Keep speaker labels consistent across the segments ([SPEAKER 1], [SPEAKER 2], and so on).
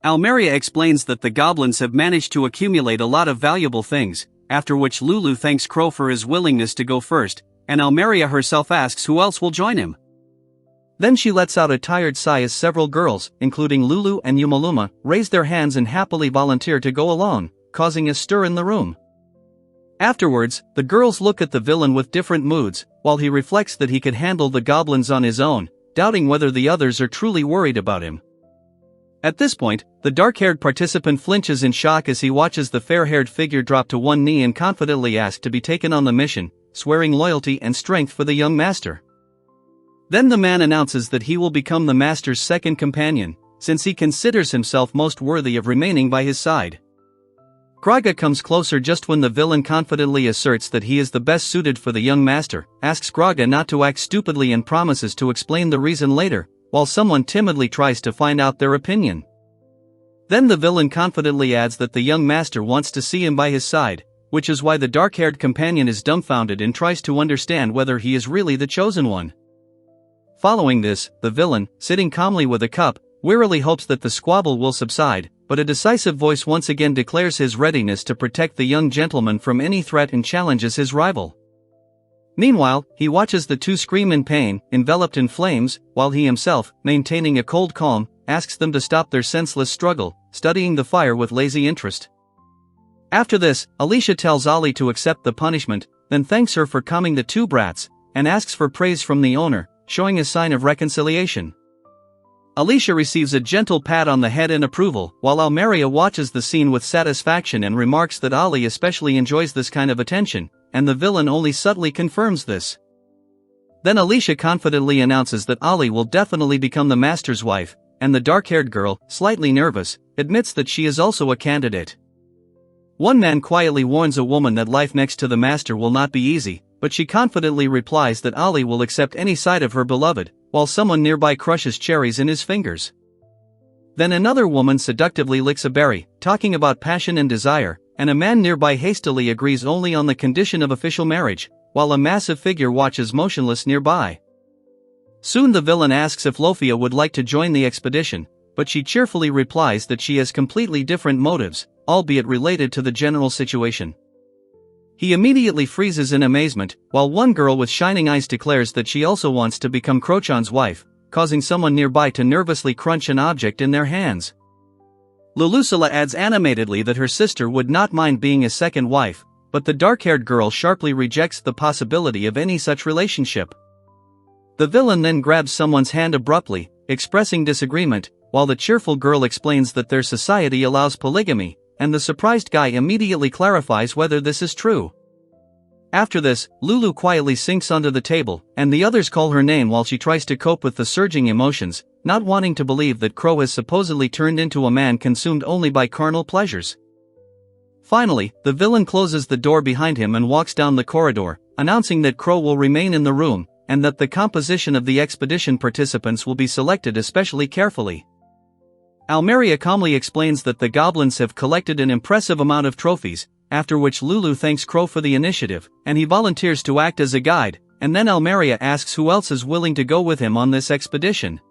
[SPEAKER 1] Almeria explains that the goblins have managed to accumulate a lot of valuable things, after which Lulu thanks Crow for his willingness to go first, and Almeria herself asks who else will join him. Then she lets out a tired sigh as several girls, including Lulu and Yumaluma, raise their hands and happily volunteer to go alone, causing a stir in the room. Afterwards, the girls look at the villain with different moods, while he reflects that he could handle the goblins on his own, doubting whether the others are truly worried about him. At this point, the dark-haired participant flinches in shock as he watches the fair-haired figure drop to one knee and confidently ask to be taken on the mission, swearing loyalty and strength for the young master. Then the man announces that he will become the master's second companion, since he considers himself most worthy of remaining by his side. Kraga comes closer just when the villain confidently asserts that he is the best suited for the young master, asks Kraga not to act stupidly and promises to explain the reason later, while someone timidly tries to find out their opinion. Then the villain confidently adds that the young master wants to see him by his side, which is why the dark-haired companion is dumbfounded and tries to understand whether he is really the chosen one. Following this, the villain, sitting calmly with a cup, wearily hopes that the squabble will subside, but a decisive voice once again declares his readiness to protect the young gentleman from any threat and challenges his rival. Meanwhile, he watches the two scream in pain, enveloped in flames, while he himself, maintaining a cold calm, asks them to stop their senseless struggle, studying the fire with lazy interest. After this, Alicia tells Ali to accept the punishment, then thanks her for calming the two brats, and asks for praise from the owner, showing a sign of reconciliation. Alicia receives a gentle pat on the head in approval, while Almeria watches the scene with satisfaction and remarks that Ali especially enjoys this kind of attention, and the villain only subtly confirms this. Then Alicia confidently announces that Ali will definitely become the master's wife, and the dark-haired girl, slightly nervous, admits that she is also a candidate. One man quietly warns a woman that life next to the master will not be easy, but she confidently replies that Ali will accept any side of her beloved, while someone nearby crushes cherries in his fingers. Then another woman seductively licks a berry, talking about passion and desire, and a man nearby hastily agrees only on the condition of official marriage, while a massive figure watches motionless nearby. Soon the villain asks if Lofia would like to join the expedition, but she cheerfully replies that she has completely different motives, albeit related to the general situation. He immediately freezes in amazement, while one girl with shining eyes declares that she also wants to become Crochan's wife, causing someone nearby to nervously crunch an object in their hands. Lulusula adds animatedly that her sister would not mind being a second wife, but the dark-haired girl sharply rejects the possibility of any such relationship. The villain then grabs someone's hand abruptly, expressing disagreement, while the cheerful girl explains that their society allows polygamy, and the surprised guy immediately clarifies whether this is true. After this, Lulu quietly sinks onto the table, and the others call her name while she tries to cope with the surging emotions, not wanting to believe that Crow has supposedly turned into a man consumed only by carnal pleasures. Finally, the villain closes the door behind him and walks down the corridor, announcing that Crow will remain in the room, and that the composition of the expedition participants will be selected especially carefully. Almeria calmly explains that the goblins have collected an impressive amount of trophies, after which Lulu thanks Crow for the initiative, and he volunteers to act as a guide, and then Almeria asks who else is willing to go with him on this expedition.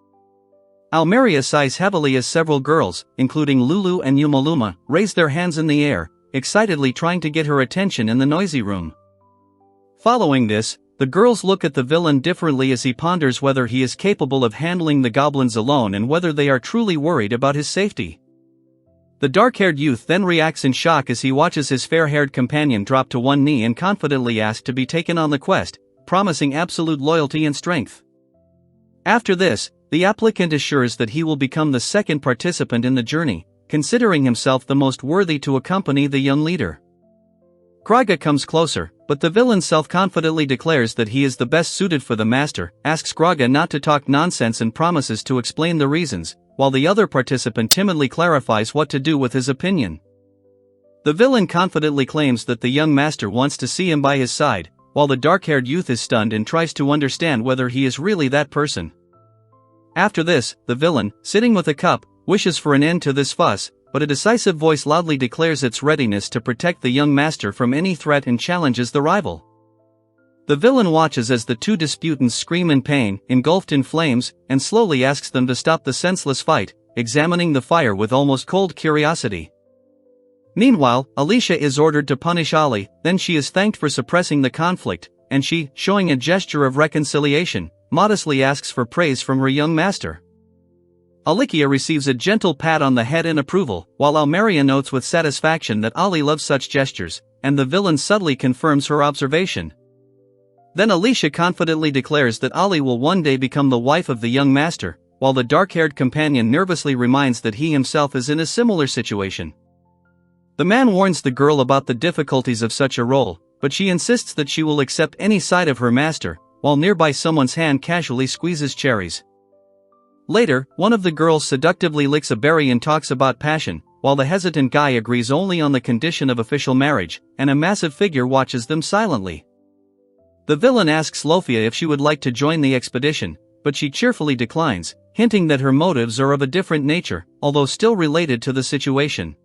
[SPEAKER 1] Almeria sighs heavily as several girls, including Lulu and Yumaluma, raise their hands in the air, excitedly trying to get her attention in the noisy room. Following this, the girls look at the villain differently as he ponders whether he is capable of handling the goblins alone and whether they are truly worried about his safety. The dark-haired youth then reacts in shock as he watches his fair-haired companion drop to one knee and confidently ask to be taken on the quest, promising absolute loyalty and strength. After this, the applicant assures that he will become the second participant in the journey, considering himself the most worthy to accompany the young leader. Kraga comes closer, but the villain self-confidently declares that he is the best suited for the master, asks Kraga not to talk nonsense and promises to explain the reasons, while the other participant timidly clarifies what to do with his opinion. The villain confidently claims that the young master wants to see him by his side, while the dark-haired youth is stunned and tries to understand whether he is really that person. After this, the villain, sitting with a cup, wishes for an end to this fuss, but a decisive voice loudly declares its readiness to protect the young master from any threat and challenges the rival. The villain watches as the two disputants scream in pain, engulfed in flames, and slowly asks them to stop the senseless fight, examining the fire with almost cold curiosity. Meanwhile, Alicia is ordered to punish Ali, then she is thanked for suppressing the conflict, and she, showing a gesture of reconciliation, modestly asks for praise from her young master. Alicia receives a gentle pat on the head in approval, while Almeria notes with satisfaction that Ali loves such gestures, and the villain subtly confirms her observation. Then Alicia confidently declares that Ali will one day become the wife of the young master, while the dark-haired companion nervously reminds that he himself is in a similar situation. The man warns the girl about the difficulties of such a role, but she insists that she will accept any side of her master, while nearby someone's hand casually squeezes cherries. Later, one of the girls seductively licks a berry and talks about passion, while the hesitant guy agrees only on the condition of official marriage, and a massive figure watches them silently. The villain asks Lofia if she would like to join the expedition, but she cheerfully declines, hinting that her motives are of a different nature, although still related to the situation.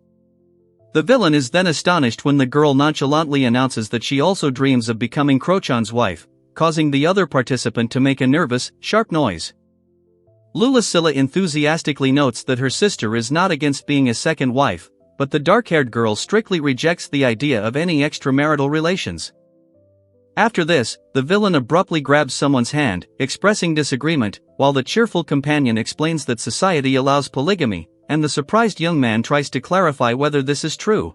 [SPEAKER 1] The villain is then astonished when the girl nonchalantly announces that she also dreams of becoming Crochan's wife, causing the other participant to make a nervous, sharp noise. Lulicilla enthusiastically notes that her sister is not against being a second wife, but the dark-haired girl strictly rejects the idea of any extramarital relations. After this, the villain abruptly grabs someone's hand, expressing disagreement, while the cheerful companion explains that society allows polygamy, and the surprised young man tries to clarify whether this is true.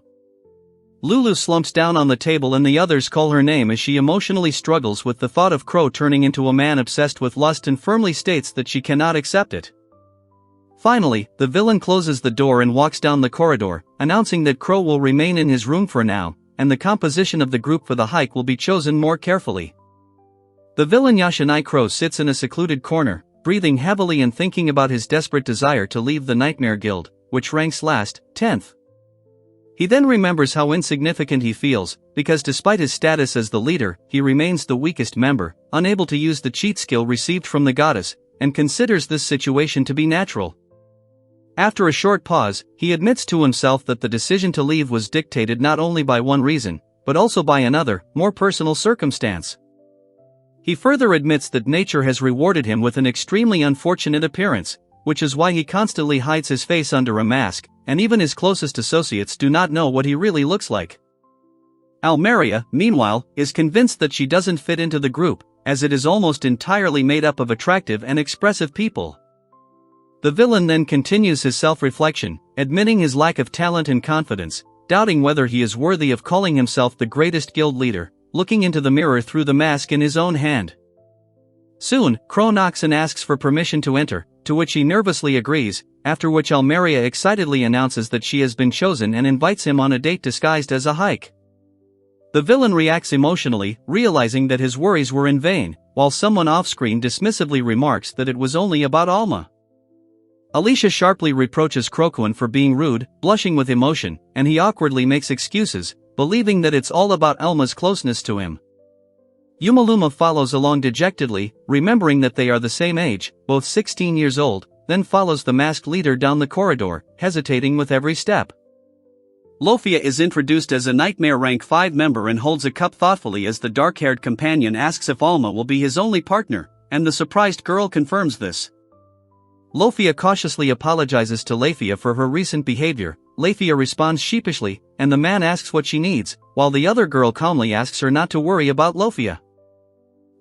[SPEAKER 1] Lulu slumps down on the table and the others call her name as she emotionally struggles with the thought of Crow turning into a man obsessed with lust and firmly states that she cannot accept it. Finally, the villain closes the door and walks down the corridor, announcing that Crow will remain in his room for now, and the composition of the group for the hike will be chosen more carefully. The villain Yashinai Crow sits in a secluded corner, breathing heavily and thinking about his desperate desire to leave the Nightmare Guild, which ranks last, 10th. He then remembers how insignificant he feels, because despite his status as the leader, he remains the weakest member, unable to use the cheat skill received from the goddess, and considers this situation to be natural. After a short pause, he admits to himself that the decision to leave was dictated not only by one reason, but also by another, more personal circumstance. He further admits that nature has rewarded him with an extremely unfortunate appearance, which is why he constantly hides his face under a mask, and even his closest associates do not know what he really looks like. Almeria, meanwhile, is convinced that she doesn't fit into the group, as it is almost entirely made up of attractive and expressive people. The villain then continues his self-reflection, admitting his lack of talent and confidence, doubting whether he is worthy of calling himself the greatest guild leader, looking into the mirror through the mask in his own hand. Soon, Crow knocks and asks for permission to enter, to which he nervously agrees, after which Almeria excitedly announces that she has been chosen and invites him on a date disguised as a hike. The villain reacts emotionally, realizing that his worries were in vain, while someone off-screen dismissively remarks that it was only about Alma. Alicia sharply reproaches Crocoan for being rude, blushing with emotion, and he awkwardly makes excuses, believing that it's all about Alma's closeness to him. Yumaluma follows along dejectedly, remembering that they are the same age, both 16 years old, then follows the masked leader down the corridor, hesitating with every step. Lofia is introduced as a Nightmare Rank 5 member and holds a cup thoughtfully as the dark-haired companion asks if Alma will be his only partner, and the surprised girl confirms this. Lofia cautiously apologizes to Lafia for her recent behavior. Lafia responds sheepishly, and the man asks what she needs, while the other girl calmly asks her not to worry about Lofia.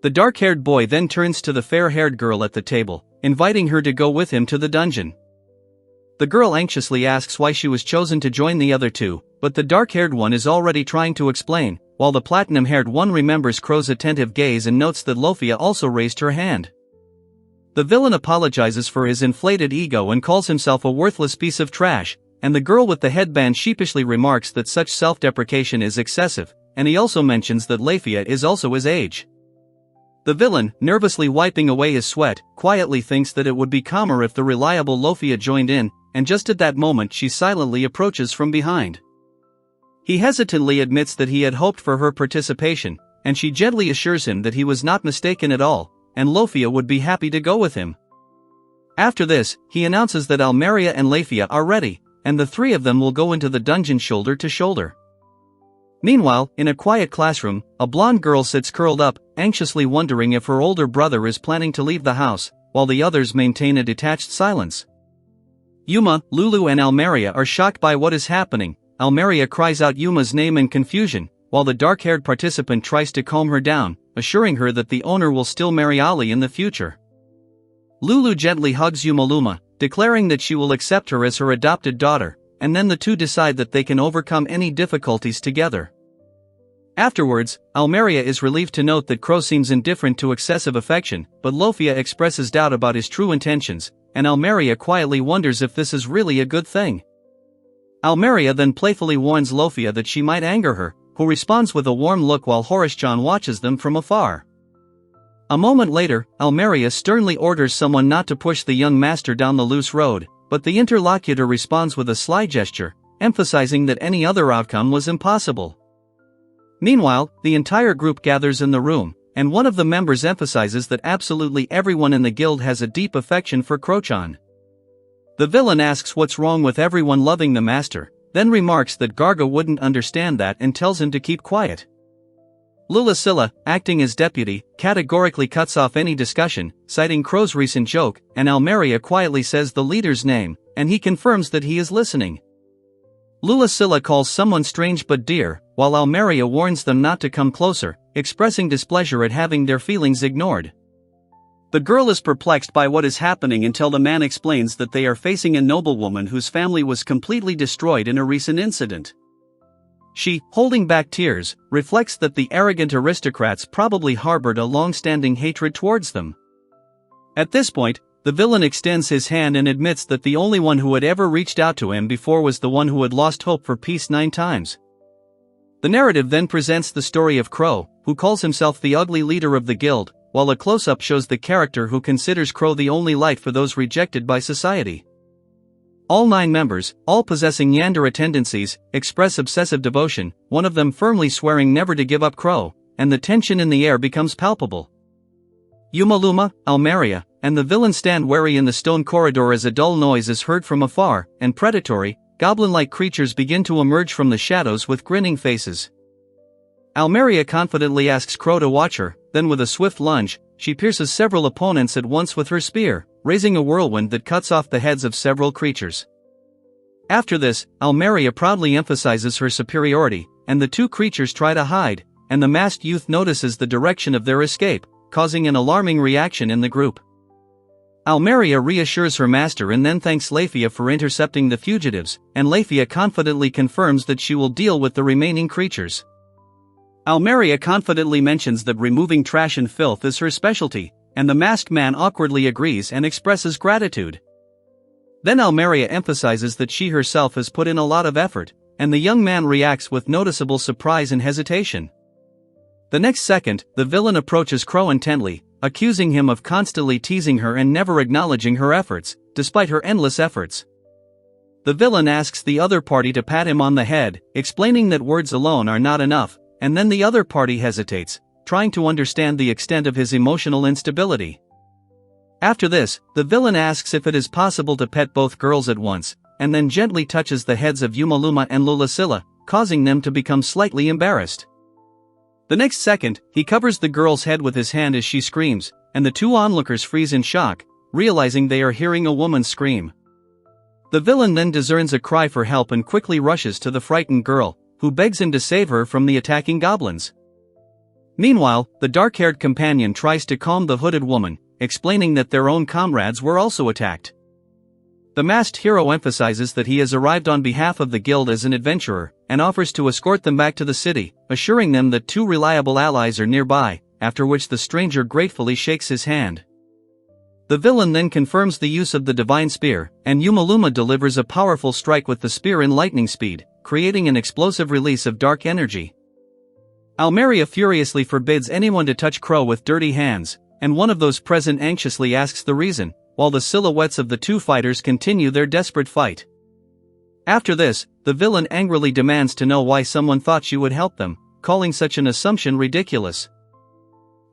[SPEAKER 1] The dark-haired boy then turns to the fair-haired girl at the table, inviting her to go with him to the dungeon. The girl anxiously asks why she was chosen to join the other two, but the dark-haired one is already trying to explain, while the platinum-haired one remembers Crow's attentive gaze and notes that Lofia also raised her hand. The villain apologizes for his inflated ego and calls himself a worthless piece of trash, and the girl with the headband sheepishly remarks that such self-deprecation is excessive, and he also mentions that Lafia is also his age. The villain, nervously wiping away his sweat, quietly thinks that it would be calmer if the reliable Lofia joined in, and just at that moment she silently approaches from behind. He hesitantly admits that he had hoped for her participation, and she gently assures him that he was not mistaken at all, and Lofia would be happy to go with him. After this, he announces that Almeria and Lafia are ready, and the three of them will go into the dungeon shoulder to shoulder. Meanwhile, in a quiet classroom, a blonde girl sits curled up, anxiously wondering if her older brother is planning to leave the house, while the others maintain a detached silence. Yuma, Lulu and Almeria are shocked by what is happening. Almeria cries out Yuma's name in confusion, while the dark-haired participant tries to calm her down, assuring her that the owner will still marry Ali in the future. Lulu gently hugs Yumaluma, declaring that she will accept her as her adopted daughter, and then the two decide that they can overcome any difficulties together. Afterwards, Almeria is relieved to note that Crow seems indifferent to excessive affection, but Lofia expresses doubt about his true intentions, and Almeria quietly wonders if this is really a good thing. Almeria then playfully warns Lofia that she might anger her, who responds with a warm look while Horace-chan watches them from afar. A moment later, Almeria sternly orders someone not to push the young master down the loose road, but the interlocutor responds with a sly gesture, emphasizing that any other outcome was impossible. Meanwhile, the entire group gathers in the room, and one of the members emphasizes that absolutely everyone in the guild has a deep affection for Crow-chan. The villain asks what's wrong with everyone loving the master, then remarks that Garga wouldn't understand that and tells him to keep quiet. Lulasilla, acting as deputy, categorically cuts off any discussion, citing Crow's recent joke, and Almeria quietly says the leader's name, and he confirms that he is listening. Lulasilla calls someone strange but dear, while Almeria warns them not to come closer, expressing displeasure at having their feelings ignored. The girl is perplexed by what is happening until the man explains that they are facing a noblewoman whose family was completely destroyed in a recent incident. She, holding back tears, reflects that the arrogant aristocrats probably harbored a long-standing hatred towards them. At this point, the villain extends his hand and admits that the only one who had ever reached out to him before was the one who had lost hope for peace 9 times. The narrative then presents the story of Crow, who calls himself the ugly leader of the guild, while a close-up shows the character who considers Crow the only light for those rejected by society. All 9 members, all possessing Yandere tendencies, express obsessive devotion, one of them firmly swearing never to give up Crow, and the tension in the air becomes palpable. Yumaluma, Almeria, and the villain stand wary in the stone corridor as a dull noise is heard from afar, and predatory, goblin-like creatures begin to emerge from the shadows with grinning faces. Almeria confidently asks Crow to watch her, then with a swift lunge, she pierces several opponents at once with her spear, raising a whirlwind that cuts off the heads of several creatures. After this, Almeria proudly emphasizes her superiority, and the 2 creatures try to hide, and the masked youth notices the direction of their escape, causing an alarming reaction in the group. Almeria reassures her master and then thanks Lafia for intercepting the fugitives, and Lafia confidently confirms that she will deal with the remaining creatures. Almeria confidently mentions that removing trash and filth is her specialty, and the masked man awkwardly agrees and expresses gratitude. Then Almeria emphasizes that she herself has put in a lot of effort, and the young man reacts with noticeable surprise and hesitation. The next second, the villain approaches Crow intently, accusing him of constantly teasing her and never acknowledging her efforts, despite her endless efforts. The villain asks the other party to pat him on the head, explaining that words alone are not enough, and then the other party hesitates, trying to understand the extent of his emotional instability. After this, the villain asks if it is possible to pet both girls at once, and then gently touches the heads of Yumaluma and Lulasilla, causing them to become slightly embarrassed. The next second, he covers the girl's head with his hand as she screams, and the 2 onlookers freeze in shock, realizing they are hearing a woman scream. The villain then discerns a cry for help and quickly rushes to the frightened girl, who begs him to save her from the attacking goblins. Meanwhile, the dark-haired companion tries to calm the hooded woman, explaining that their own comrades were also attacked. The masked hero emphasizes that he has arrived on behalf of the guild as an adventurer, and offers to escort them back to the city, assuring them that 2 reliable allies are nearby, after which the stranger gratefully shakes his hand. The villain then confirms the use of the divine spear, and Yumaluma delivers a powerful strike with the spear in lightning speed, creating an explosive release of dark energy. Almeria furiously forbids anyone to touch Crow with dirty hands, and one of those present anxiously asks the reason, while the silhouettes of the 2 fighters continue their desperate fight. After this, the villain angrily demands to know why someone thought she would help them, calling such an assumption ridiculous.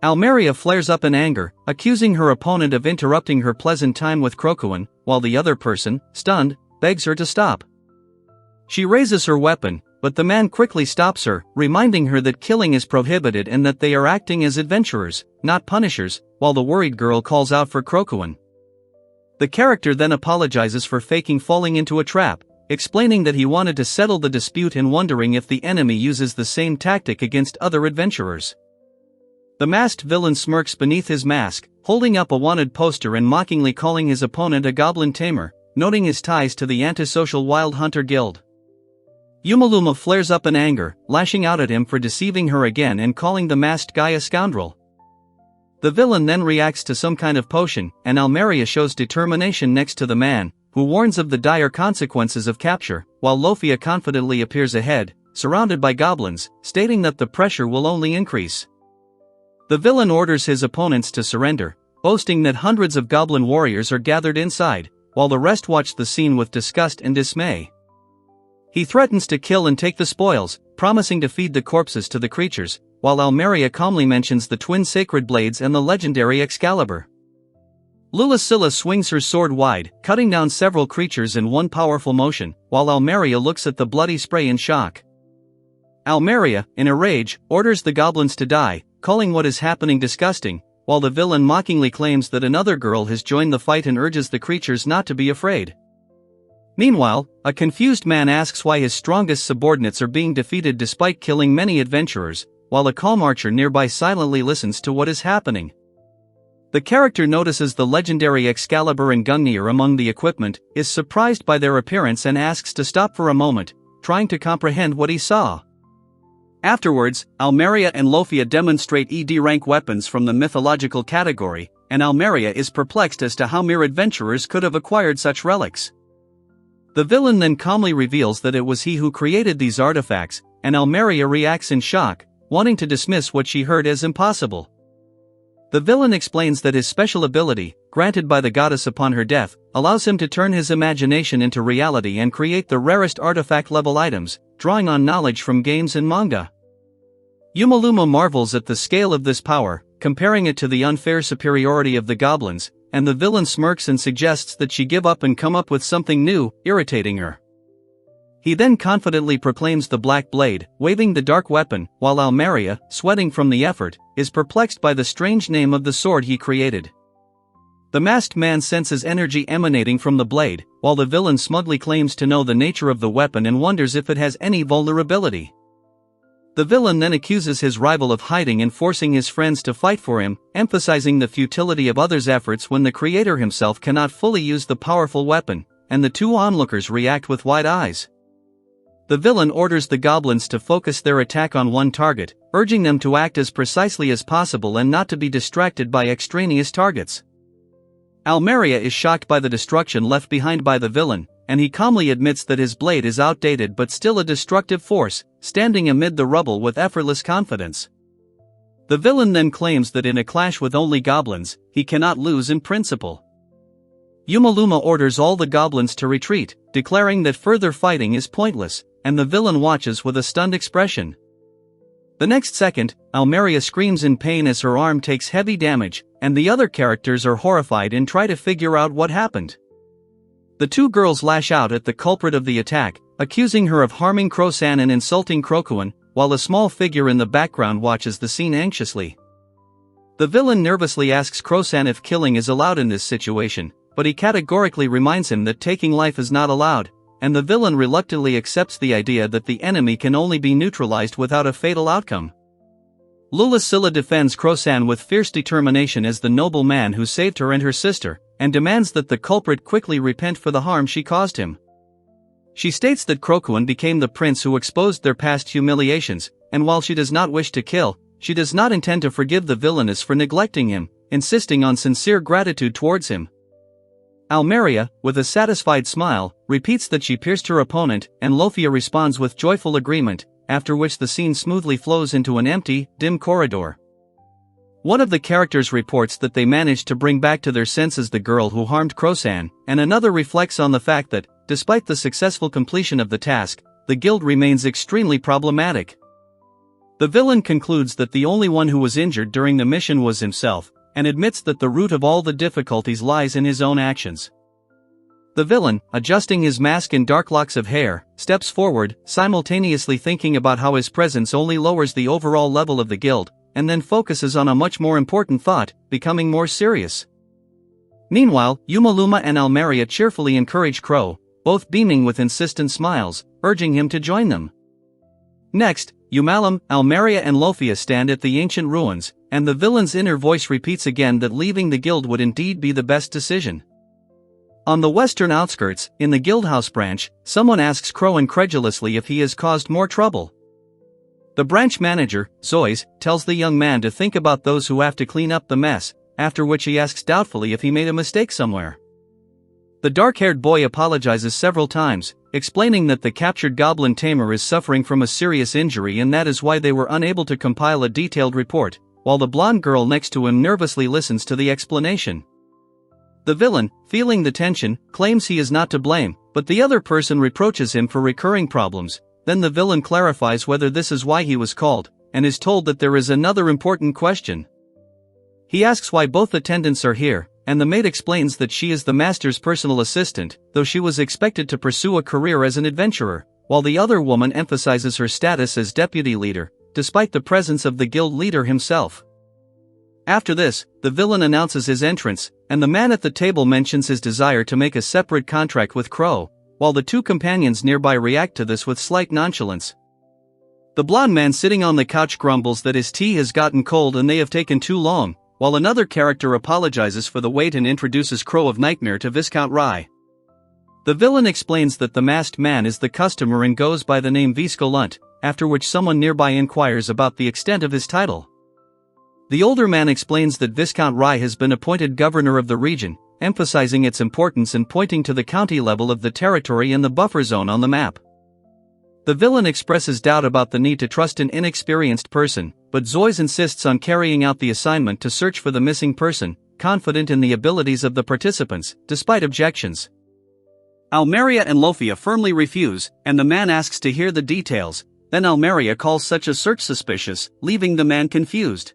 [SPEAKER 1] Almeria flares up in anger, accusing her opponent of interrupting her pleasant time with Crocoan, while the other person, stunned, begs her to stop. She raises her weapon, but the man quickly stops her, reminding her that killing is prohibited and that they are acting as adventurers, not punishers, while the worried girl calls out for Crocoan. The character then apologizes for faking falling into a trap, explaining that he wanted to settle the dispute and wondering if the enemy uses the same tactic against other adventurers. The masked villain smirks beneath his mask, holding up a wanted poster and mockingly calling his opponent a goblin tamer, noting his ties to the antisocial Wild Hunter Guild. Yumaluma flares up in anger, lashing out at him for deceiving her again and calling the masked guy a scoundrel. The villain then reacts to some kind of potion, and Almeria shows determination next to the man, who warns of the dire consequences of capture, while Lofia confidently appears ahead, surrounded by goblins, stating that the pressure will only increase. The villain orders his opponents to surrender, boasting that hundreds of goblin warriors are gathered inside, while the rest watch the scene with disgust and dismay. He threatens to kill and take the spoils, promising to feed the corpses to the creatures, while Almeria calmly mentions the twin sacred blades and the legendary Excalibur. Lulasilla swings her sword wide, cutting down several creatures in one powerful motion, while Almeria looks at the bloody spray in shock. Almeria, in a rage, orders the goblins to die, calling what is happening disgusting, while the villain mockingly claims that another girl has joined the fight and urges the creatures not to be afraid. Meanwhile, a confused man asks why his strongest subordinates are being defeated despite killing many adventurers, while a calm archer nearby silently listens to what is happening. The character notices the legendary Excalibur and Gungnir among the equipment, is surprised by their appearance and asks to stop for a moment, trying to comprehend what he saw. Afterwards, Almeria and Lofia demonstrate ED rank weapons from the mythological category, and Almeria is perplexed as to how mere adventurers could have acquired such relics. The villain then calmly reveals that it was he who created these artifacts, and Almeria reacts in shock, wanting to dismiss what she heard as impossible. The villain explains that his special ability, granted by the goddess upon her death, allows him to turn his imagination into reality and create the rarest artifact-level items, drawing on knowledge from games and manga. Yumaluma marvels at the scale of this power, comparing it to the unfair superiority of the goblins, and the villain smirks and suggests that she give up and come up with something new, irritating her. He then confidently proclaims the Black Blade, waving the dark weapon, while Almeria, sweating from the effort, is perplexed by the strange name of the sword he created. The masked man senses energy emanating from the blade, while the villain smugly claims to know the nature of the weapon and wonders if it has any vulnerability. The villain then accuses his rival of hiding and forcing his friends to fight for him, emphasizing the futility of others' efforts when the creator himself cannot fully use the powerful weapon, and the two onlookers react with wide eyes. The villain orders the goblins to focus their attack on one target, urging them to act as precisely as possible and not to be distracted by extraneous targets. Almeria is shocked by the destruction left behind by the villain, and he calmly admits that his blade is outdated but still a destructive force, standing amid the rubble with effortless confidence. The villain then claims that in a clash with only goblins, he cannot lose in principle. Yumaluma orders all the goblins to retreat, declaring that further fighting is pointless, and the villain watches with a stunned expression. The next second, Almeria screams in pain as her arm takes heavy damage, and the other characters are horrified and try to figure out what happened. The two girls lash out at the culprit of the attack, accusing her of harming Crosan and insulting Krokuan, while a small figure in the background watches the scene anxiously. The villain nervously asks Crosan if killing is allowed in this situation, but he categorically reminds him that taking life is not allowed, and the villain reluctantly accepts the idea that the enemy can only be neutralized without a fatal outcome. Lulasilla defends Crosan with fierce determination as the noble man who saved her and her sister, and demands that the culprit quickly repent for the harm she caused him. She states that Krokuan became the prince who exposed their past humiliations, and while she does not wish to kill, she does not intend to forgive the villainess for neglecting him, insisting on sincere gratitude towards him. Almeria, with a satisfied smile, repeats that she pierced her opponent, and Lofia responds with joyful agreement, after which the scene smoothly flows into an empty, dim corridor. One of the characters reports that they managed to bring back to their senses the girl who harmed Crosan, and another reflects on the fact that, despite the successful completion of the task, the guild remains extremely problematic. The villain concludes that the only one who was injured during the mission was himself, and admits that the root of all the difficulties lies in his own actions. The villain, adjusting his mask and dark locks of hair, steps forward, simultaneously thinking about how his presence only lowers the overall level of the guild, and then focuses on a much more important thought, becoming more serious. Meanwhile, Yumaluma and Almeria cheerfully encourage Crow, both beaming with insistent smiles, urging him to join them. Next, Yumalum, Almeria and Lofia stand at the ancient ruins, and the villain's inner voice repeats again that leaving the guild would indeed be the best decision. On the western outskirts, in the guildhouse branch, someone asks Crow incredulously if he has caused more trouble. The branch manager, Zois, tells the young man to think about those who have to clean up the mess, after which he asks doubtfully if he made a mistake somewhere. The dark-haired boy apologizes several times, explaining that the captured goblin tamer is suffering from a serious injury and that is why they were unable to compile a detailed report, while the blonde girl next to him nervously listens to the explanation. The villain, feeling the tension, claims he is not to blame, but the other person reproaches him for recurring problems. Then the villain clarifies whether this is why he was called, and is told that there is another important question. He asks why both attendants are here, and the maid explains that she is the master's personal assistant, though she was expected to pursue a career as an adventurer, while the other woman emphasizes her status as deputy leader, despite the presence of the guild leader himself. After this, the villain announces his entrance, and the man at the table mentions his desire to make a separate contract with Crow, while the two companions nearby react to this with slight nonchalance. The blonde man sitting on the couch grumbles that his tea has gotten cold and they have taken too long, while another character apologizes for the wait and introduces Crow of Nightmare to Viscount Rye. The villain explains that the masked man is the customer and goes by the name Viscount, after which someone nearby inquires about the extent of his title. The older man explains that Viscount Rye has been appointed governor of the region, emphasizing its importance and pointing to the county level of the territory and the buffer zone on the map. The villain expresses doubt about the need to trust an inexperienced person, but Zois insists on carrying out the assignment to search for the missing person, confident in the abilities of the participants, despite objections. Almeria and Lofia firmly refuse, and the man asks to hear the details. Then Almeria calls such a search suspicious, leaving the man confused.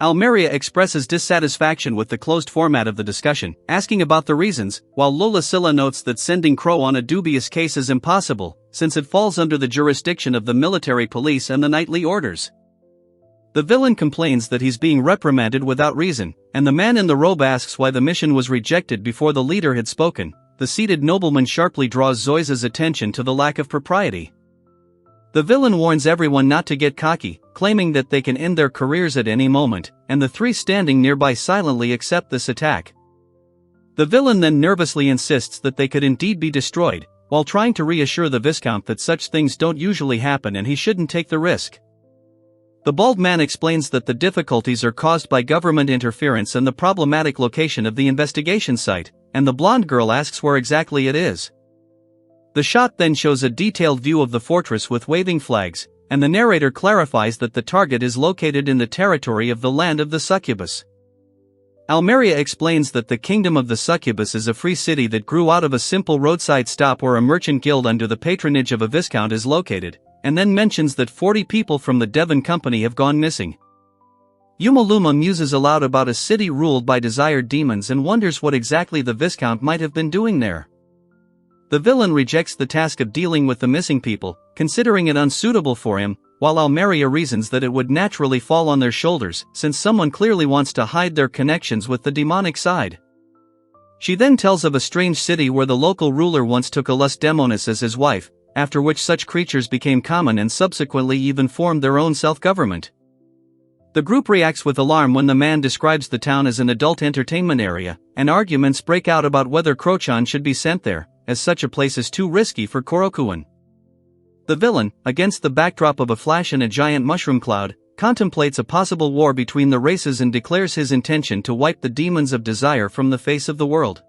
[SPEAKER 1] Almeria expresses dissatisfaction with the closed format of the discussion, asking about the reasons, while Lolasilla notes that sending Crow on a dubious case is impossible, since it falls under the jurisdiction of the military police and the knightly orders. The villain complains that he's being reprimanded without reason, and the man in the robe asks why the mission was rejected before the leader had spoken. The seated nobleman sharply draws Zois's attention to the lack of propriety. The villain warns everyone not to get cocky, claiming that they can end their careers at any moment, and the three standing nearby silently accept this attack. The villain then nervously insists that they could indeed be destroyed, while trying to reassure the Viscount that such things don't usually happen and he shouldn't take the risk. The bald man explains that the difficulties are caused by government interference and the problematic location of the investigation site, and the blonde girl asks where exactly it is. The shot then shows a detailed view of the fortress with waving flags, and the narrator clarifies that the target is located in the territory of the land of the succubus. Almeria explains that the kingdom of the succubus is a free city that grew out of a simple roadside stop where a merchant guild under the patronage of a viscount is located, and then mentions that 40 people from the Devon Company have gone missing. Yumaluma muses aloud about a city ruled by desired demons and wonders what exactly the viscount might have been doing there. The villain rejects the task of dealing with the missing people, considering it unsuitable for him, while Almeria reasons that it would naturally fall on their shoulders since someone clearly wants to hide their connections with the demonic side. She then tells of a strange city where the local ruler once took a lust demoness as his wife, after which such creatures became common and subsequently even formed their own self-government. The group reacts with alarm when the man describes the town as an adult entertainment area, and arguments break out about whether Crochan should be sent there, as such a place is too risky for Korokuan. The villain, against the backdrop of a flash and a giant mushroom cloud, contemplates a possible war between the races and declares his intention to wipe the demons of desire from the face of the world.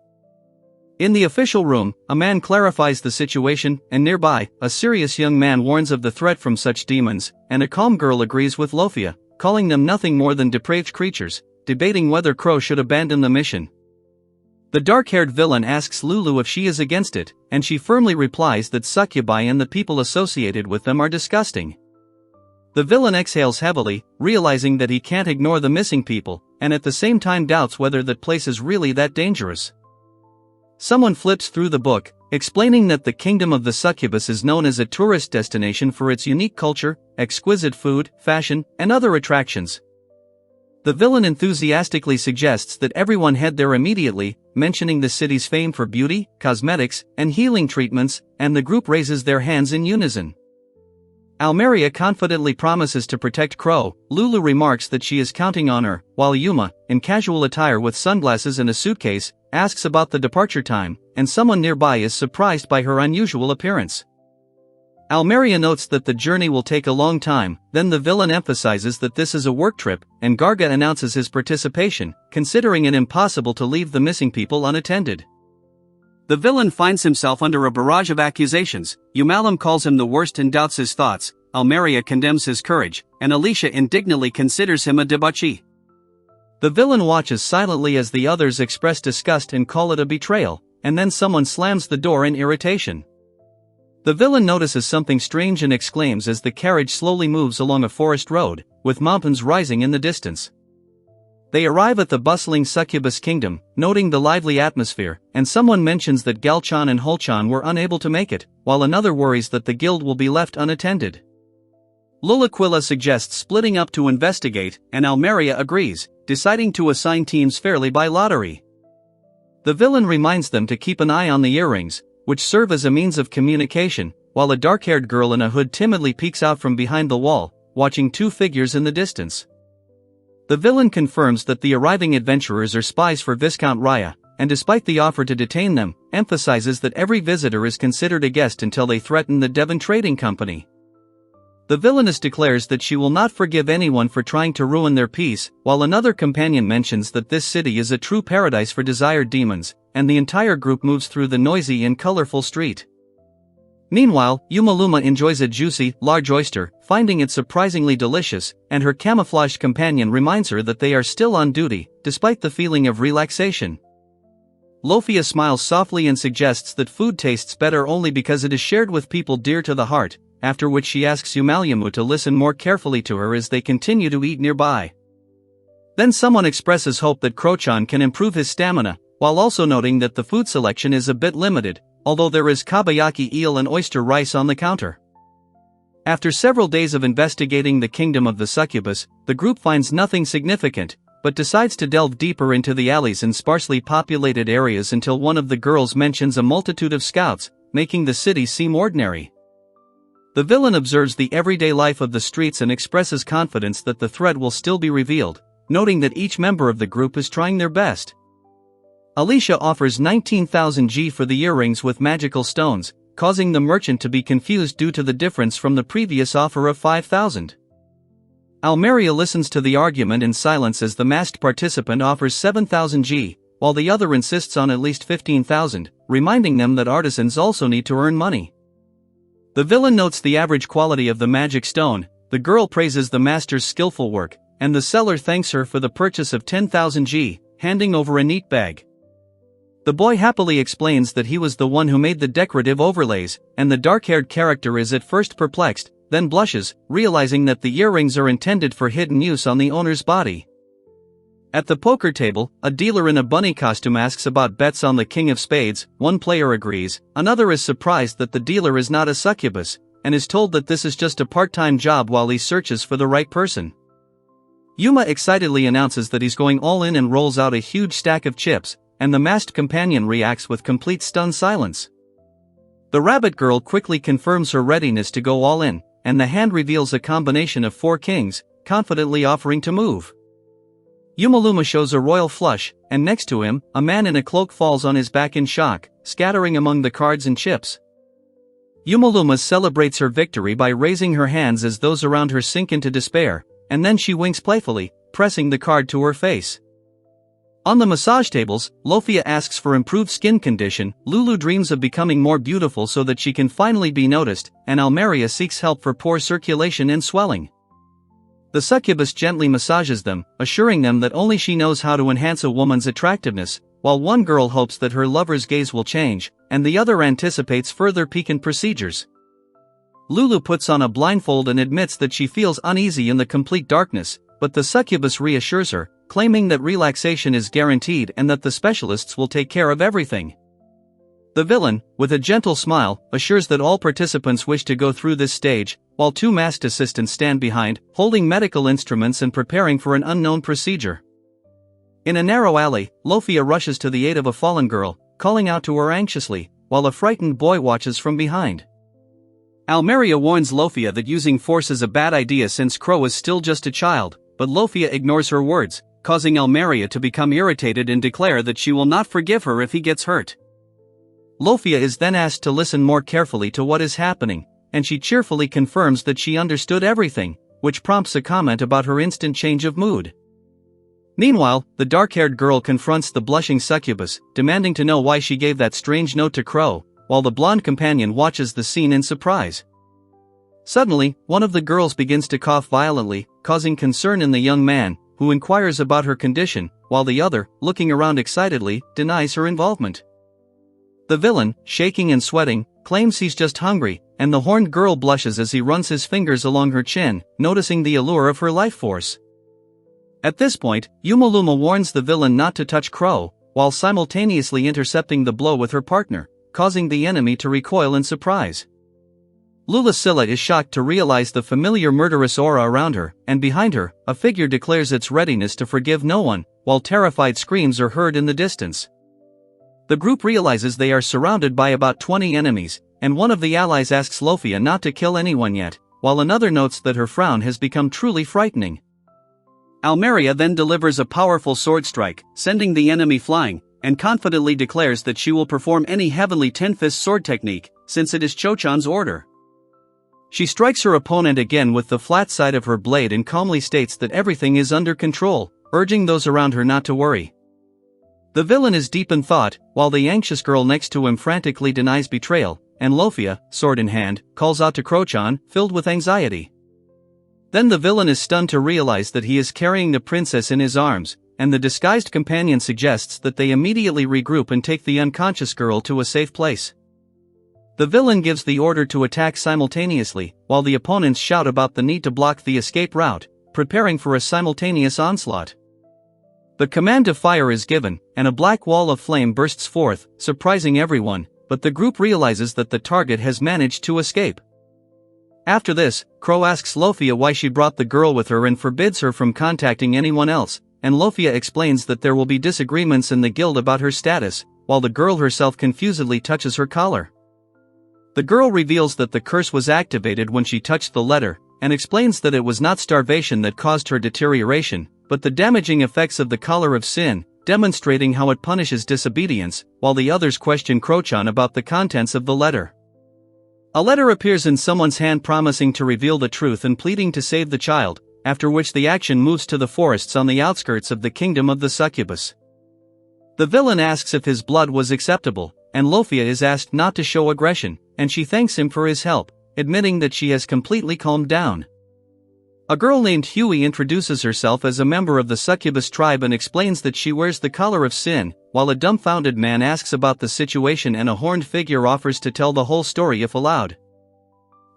[SPEAKER 1] In the official room, a man clarifies the situation, and nearby, a serious young man warns of the threat from such demons, and a calm girl agrees with Lofia, calling them nothing more than depraved creatures, debating whether Crow should abandon the mission. The dark-haired villain asks Lulu if she is against it, and she firmly replies that succubi and the people associated with them are disgusting. The villain exhales heavily, realizing that he can't ignore the missing people, and at the same time doubts whether that place is really that dangerous. Someone flips through the book, explaining that the kingdom of the succubus is known as a tourist destination for its unique culture, exquisite food, fashion, and other attractions. The villain enthusiastically suggests that everyone head there immediately, mentioning the city's fame for beauty, cosmetics, and healing treatments, and the group raises their hands in unison. Almeria confidently promises to protect Crow. Lulu remarks that she is counting on her, while Yuma, in casual attire with sunglasses and a suitcase, asks about the departure time, and someone nearby is surprised by her unusual appearance. Almeria notes that the journey will take a long time, then the villain emphasizes that this is a work trip, and Garga announces his participation, considering it impossible to leave the missing people unattended. The villain finds himself under a barrage of accusations. Umalam calls him the worst and doubts his thoughts, Almeria condemns his courage, and Alicia indignantly considers him a debauchee. The villain watches silently as the others express disgust and call it a betrayal, and then someone slams the door in irritation. The villain notices something strange and exclaims as the carriage slowly moves along a forest road, with mountains rising in the distance. They arrive at the bustling succubus kingdom, noting the lively atmosphere, and someone mentions that Galchan and Holchan were unable to make it, while another worries that the guild will be left unattended. Lulaquilla suggests splitting up to investigate, and Almeria agrees, deciding to assign teams fairly by lottery. The villain reminds them to keep an eye on the earrings, which serve as a means of communication, while a dark-haired girl in a hood timidly peeks out from behind the wall, watching two figures in the distance. The villain confirms that the arriving adventurers are spies for Viscount Raya, and despite the offer to detain them, emphasizes that every visitor is considered a guest until they threaten the Devon Trading Company. The villainess declares that she will not forgive anyone for trying to ruin their peace, while another companion mentions that this city is a true paradise for desired demons, and the entire group moves through the noisy and colorful street. Meanwhile, Yumaluma enjoys a juicy, large oyster, finding it surprisingly delicious, and her camouflaged companion reminds her that they are still on duty, despite the feeling of relaxation. Lofia smiles softly and suggests that food tastes better only because it is shared with people dear to the heart, after which she asks Yumalyamu to listen more carefully to her as they continue to eat nearby. Then someone expresses hope that Crochan can improve his stamina, while also noting that the food selection is a bit limited, although there is kabayaki eel and oyster rice on the counter. After several days of investigating the kingdom of the succubus, the group finds nothing significant, but decides to delve deeper into the alleys and sparsely populated areas until one of the girls mentions a multitude of scouts, making the city seem ordinary. The villain observes the everyday life of the streets and expresses confidence that the threat will still be revealed, noting that each member of the group is trying their best. Alicia offers 19,000 G for the earrings with magical stones, causing the merchant to be confused due to the difference from the previous offer of 5,000. Almeria listens to the argument in silence as the masked participant offers 7,000 G, while the other insists on at least 15,000, reminding them that artisans also need to earn money. The villain notes the average quality of the magic stone, the girl praises the master's skillful work, and the seller thanks her for the purchase of 10,000 G, handing over a neat bag. The boy happily explains that he was the one who made the decorative overlays, and the dark-haired character is at first perplexed, then blushes, realizing that the earrings are intended for hidden use on the owner's body. At the poker table, a dealer in a bunny costume asks about bets on the King of Spades. One player agrees, another is surprised that the dealer is not a succubus, and is told that this is just a part-time job while he searches for the right person. Yuma excitedly announces that he's going all in and rolls out a huge stack of chips, and the masked companion reacts with complete stunned silence. The rabbit girl quickly confirms her readiness to go all in, and the hand reveals a combination of 4 kings, confidently offering to move. Yumaluma shows a royal flush, and next to him, a man in a cloak falls on his back in shock, scattering among the cards and chips. Yumaluma celebrates her victory by raising her hands as those around her sink into despair, and then she winks playfully, pressing the card to her face. On the massage tables, Lofia asks for improved skin condition, Lulu dreams of becoming more beautiful so that she can finally be noticed, and Almeria seeks help for poor circulation and swelling. The succubus gently massages them, assuring them that only she knows how to enhance a woman's attractiveness, while one girl hopes that her lover's gaze will change, and the other anticipates further piquant procedures. Lulu puts on a blindfold and admits that she feels uneasy in the complete darkness, but the succubus reassures her, claiming that relaxation is guaranteed and that the specialists will take care of everything. The villain, with a gentle smile, assures that all participants wish to go through this stage, while two masked assistants stand behind, holding medical instruments and preparing for an unknown procedure. In a narrow alley, Lofia rushes to the aid of a fallen girl, calling out to her anxiously, while a frightened boy watches from behind. Almeria warns Lofia that using force is a bad idea since Crow is still just a child, but Lofia ignores her words, causing Almeria to become irritated and declare that she will not forgive her if he gets hurt. Lofia is then asked to listen more carefully to what is happening, and she cheerfully confirms that she understood everything, which prompts a comment about her instant change of mood. Meanwhile, the dark-haired girl confronts the blushing succubus, demanding to know why she gave that strange note to Crow, while the blonde companion watches the scene in surprise. Suddenly, one of the girls begins to cough violently, causing concern in the young man, who inquires about her condition, while the other, looking around excitedly, denies her involvement. The villain, shaking and sweating, claims he's just hungry, and the horned girl blushes as he runs his fingers along her chin, noticing the allure of her life force. At this point, Yumoluma warns the villain not to touch Crow, while simultaneously intercepting the blow with her partner, causing the enemy to recoil in surprise. Lulasilla is shocked to realize the familiar murderous aura around her, and behind her, a figure declares its readiness to forgive no one, while terrified screams are heard in the distance. The group realizes they are surrounded by about 20 enemies, and one of the allies asks Lofia not to kill anyone yet, while another notes that her frown has become truly frightening. Almeria then delivers a powerful sword strike, sending the enemy flying, and confidently declares that she will perform any heavenly 10-fist sword technique, since it is Cho-chan's order. She strikes her opponent again with the flat side of her blade and calmly states that everything is under control, urging those around her not to worry. The villain is deep in thought, while the anxious girl next to him frantically denies betrayal, and Lofia, sword in hand, calls out to Cho-chan, filled with anxiety. Then the villain is stunned to realize that he is carrying the princess in his arms, and the disguised companion suggests that they immediately regroup and take the unconscious girl to a safe place. The villain gives the order to attack simultaneously, while the opponents shout about the need to block the escape route, preparing for a simultaneous onslaught. The command to fire is given, and a black wall of flame bursts forth, surprising everyone, but the group realizes that the target has managed to escape. After this, Crow asks Lofia why she brought the girl with her and forbids her from contacting anyone else, and Lofia explains that there will be disagreements in the guild about her status, while the girl herself confusedly touches her collar. The girl reveals that the curse was activated when she touched the letter, and explains that it was not starvation that caused her deterioration, but the damaging effects of the collar of sin, demonstrating how it punishes disobedience, while the others question Cho-chan about the contents of the letter. A letter appears in someone's hand promising to reveal the truth and pleading to save the child, after which the action moves to the forests on the outskirts of the kingdom of the succubus. The villain asks if his blood was acceptable, and Lofia is asked not to show aggression, and she thanks him for his help, admitting that she has completely calmed down. A girl named Huey introduces herself as a member of the succubus tribe and explains that she wears the collar of sin, while a dumbfounded man asks about the situation and a horned figure offers to tell the whole story if allowed.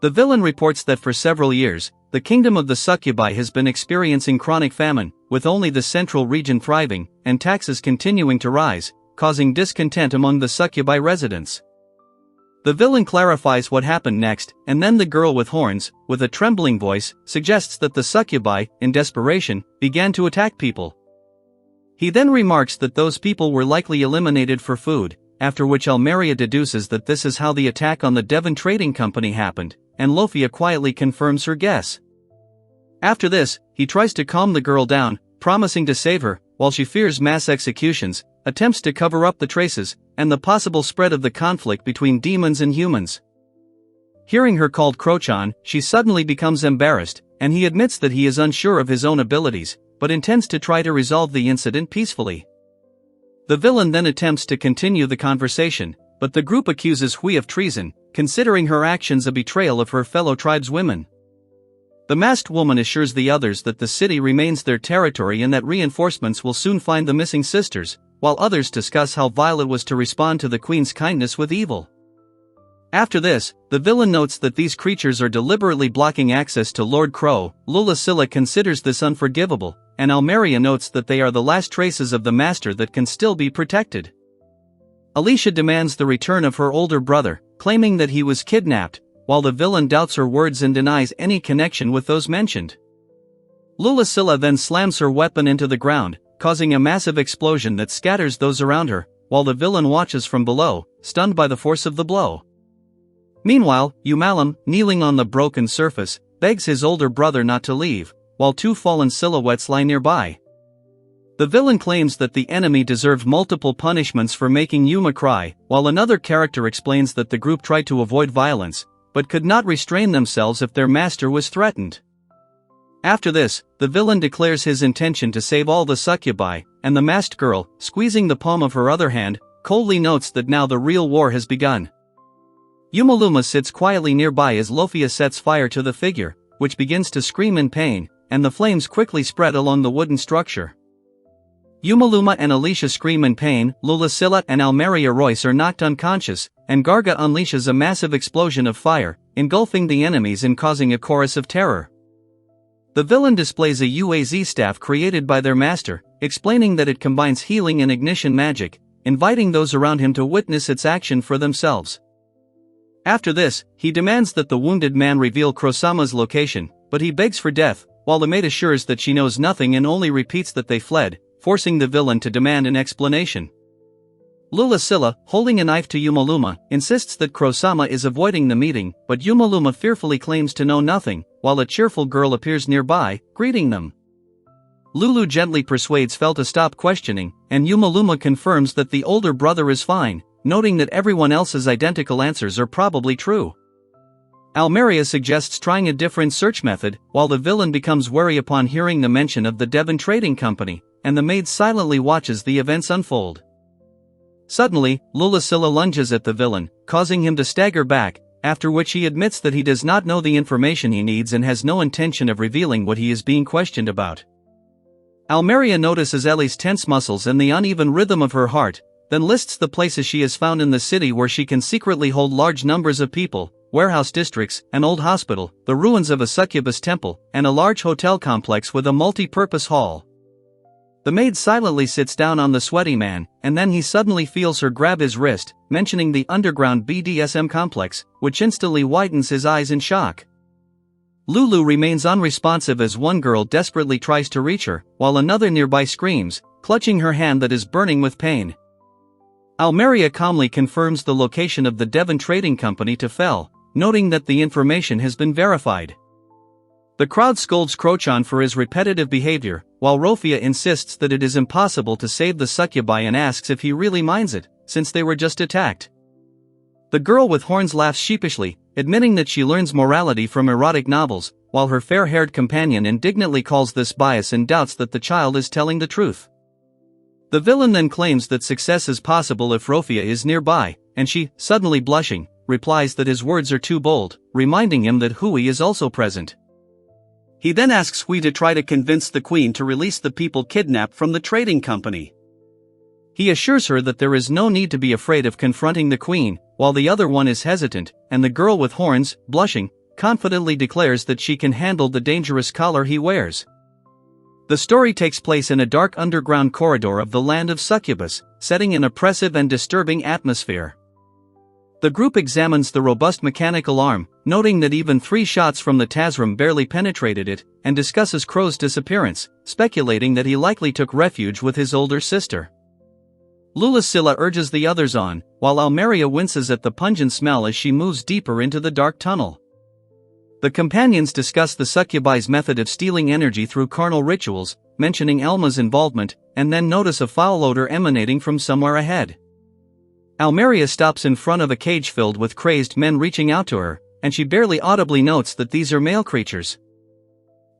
[SPEAKER 1] The villain reports that for several years, the kingdom of the succubi has been experiencing chronic famine, with only the central region thriving, and taxes continuing to rise, causing discontent among the succubi residents. The villain clarifies what happened next, and then the girl with horns, with a trembling voice, suggests that the succubi, in desperation, began to attack people. He then remarks that those people were likely eliminated for food, after which Almeria deduces that this is how the attack on the Devon Trading Company happened, and Lofia quietly confirms her guess. After this, he tries to calm the girl down, promising to save her, while she fears mass executions, attempts to cover up the traces, and the possible spread of the conflict between demons and humans. Hearing her called Cho-chan, she suddenly becomes embarrassed, and he admits that he is unsure of his own abilities, but intends to try to resolve the incident peacefully. The villain then attempts to continue the conversation, but the group accuses Hui of treason, considering her actions a betrayal of her fellow tribeswomen. The masked woman assures the others that the city remains their territory and that reinforcements will soon find the missing sisters, while others discuss how Violet was to respond to the queen's kindness with evil. After this, the villain notes that these creatures are deliberately blocking access to Lord Crow. Lulasilla considers this unforgivable, and Almeria notes that they are the last traces of the master that can still be protected. Alicia demands the return of her older brother, claiming that he was kidnapped, while the villain doubts her words and denies any connection with those mentioned. Lucilla then slams her weapon into the ground, causing a massive explosion that scatters those around her, while the villain watches from below, stunned by the force of the blow. Meanwhile, Umalam, kneeling on the broken surface, begs his older brother not to leave, while two fallen silhouettes lie nearby. The villain claims that the enemy deserved multiple punishments for making Yuma cry, while another character explains that the group tried to avoid violence, but could not restrain themselves if their master was threatened. After this, the villain declares his intention to save all the succubi, and the masked girl, squeezing the palm of her other hand, coldly notes that now the real war has begun. Yumaluma sits quietly nearby as Lofia sets fire to the figure, which begins to scream in pain, and the flames quickly spread along the wooden structure. Yumaluma and Alicia scream in pain, Lucilla and Almeria Royce are knocked unconscious, and Garga unleashes a massive explosion of fire, engulfing the enemies and causing a chorus of terror. The villain displays a UAZ staff created by their master, explaining that it combines healing and ignition magic, inviting those around him to witness its action for themselves. After this, he demands that the wounded man reveal Kurosama's location, but he begs for death, while the maid assures that she knows nothing and only repeats that they fled, forcing the villain to demand an explanation. Lucilla, holding a knife to Yumaluma, insists that Kurosama is avoiding the meeting, but Yumaluma fearfully claims to know nothing, while a cheerful girl appears nearby, greeting them. Lulu gently persuades Fel to stop questioning, and Yumaluma confirms that the older brother is fine, noting that everyone else's identical answers are probably true. Almeria suggests trying a different search method, while the villain becomes wary upon hearing the mention of the Devon Trading Company, and the maid silently watches the events unfold. Suddenly, Lucilla lunges at the villain, causing him to stagger back, after which he admits that he does not know the information he needs and has no intention of revealing what he is being questioned about. Almeria notices Ellie's tense muscles and the uneven rhythm of her heart, then lists the places she has found in the city where she can secretly hold large numbers of people: warehouse districts, an old hospital, the ruins of a succubus temple, and a large hotel complex with a multi-purpose hall. The maid silently sits down on the sweaty man, and then he suddenly feels her grab his wrist, mentioning the underground BDSM complex, which instantly widens his eyes in shock. Lulu remains unresponsive as one girl desperately tries to reach her, while another nearby screams, clutching her hand that is burning with pain. Almeria calmly confirms the location of the Devon Trading Company to Fel, noting that the information has been verified. The crowd scolds Crochan for his repetitive behavior, while Rofia insists that it is impossible to save the succubi and asks if he really minds it, since they were just attacked. The girl with horns laughs sheepishly, admitting that she learns morality from erotic novels, while her fair-haired companion indignantly calls this bias and doubts that the child is telling the truth. The villain then claims that success is possible if Rofia is nearby, and she, suddenly blushing, replies that his words are too bold, reminding him that Hui is also present. He then asks Hui to try to convince the queen to release the people kidnapped from the trading company. He assures her that there is no need to be afraid of confronting the queen, while the other one is hesitant, and the girl with horns, blushing, confidently declares that she can handle the dangerous collar he wears. The story takes place in a dark underground corridor of the land of Succubus, setting an oppressive and disturbing atmosphere. The group examines the robust mechanical arm, noting that even 3 shots from the Tazram barely penetrated it, and discusses Crow's disappearance, speculating that he likely took refuge with his older sister. Lucilla urges the others on, while Almeria winces at the pungent smell as she moves deeper into the dark tunnel. The companions discuss the succubi's method of stealing energy through carnal rituals, mentioning Elma's involvement, and then notice a foul odor emanating from somewhere ahead. Almeria stops in front of a cage filled with crazed men reaching out to her, and she barely audibly notes that these are male creatures.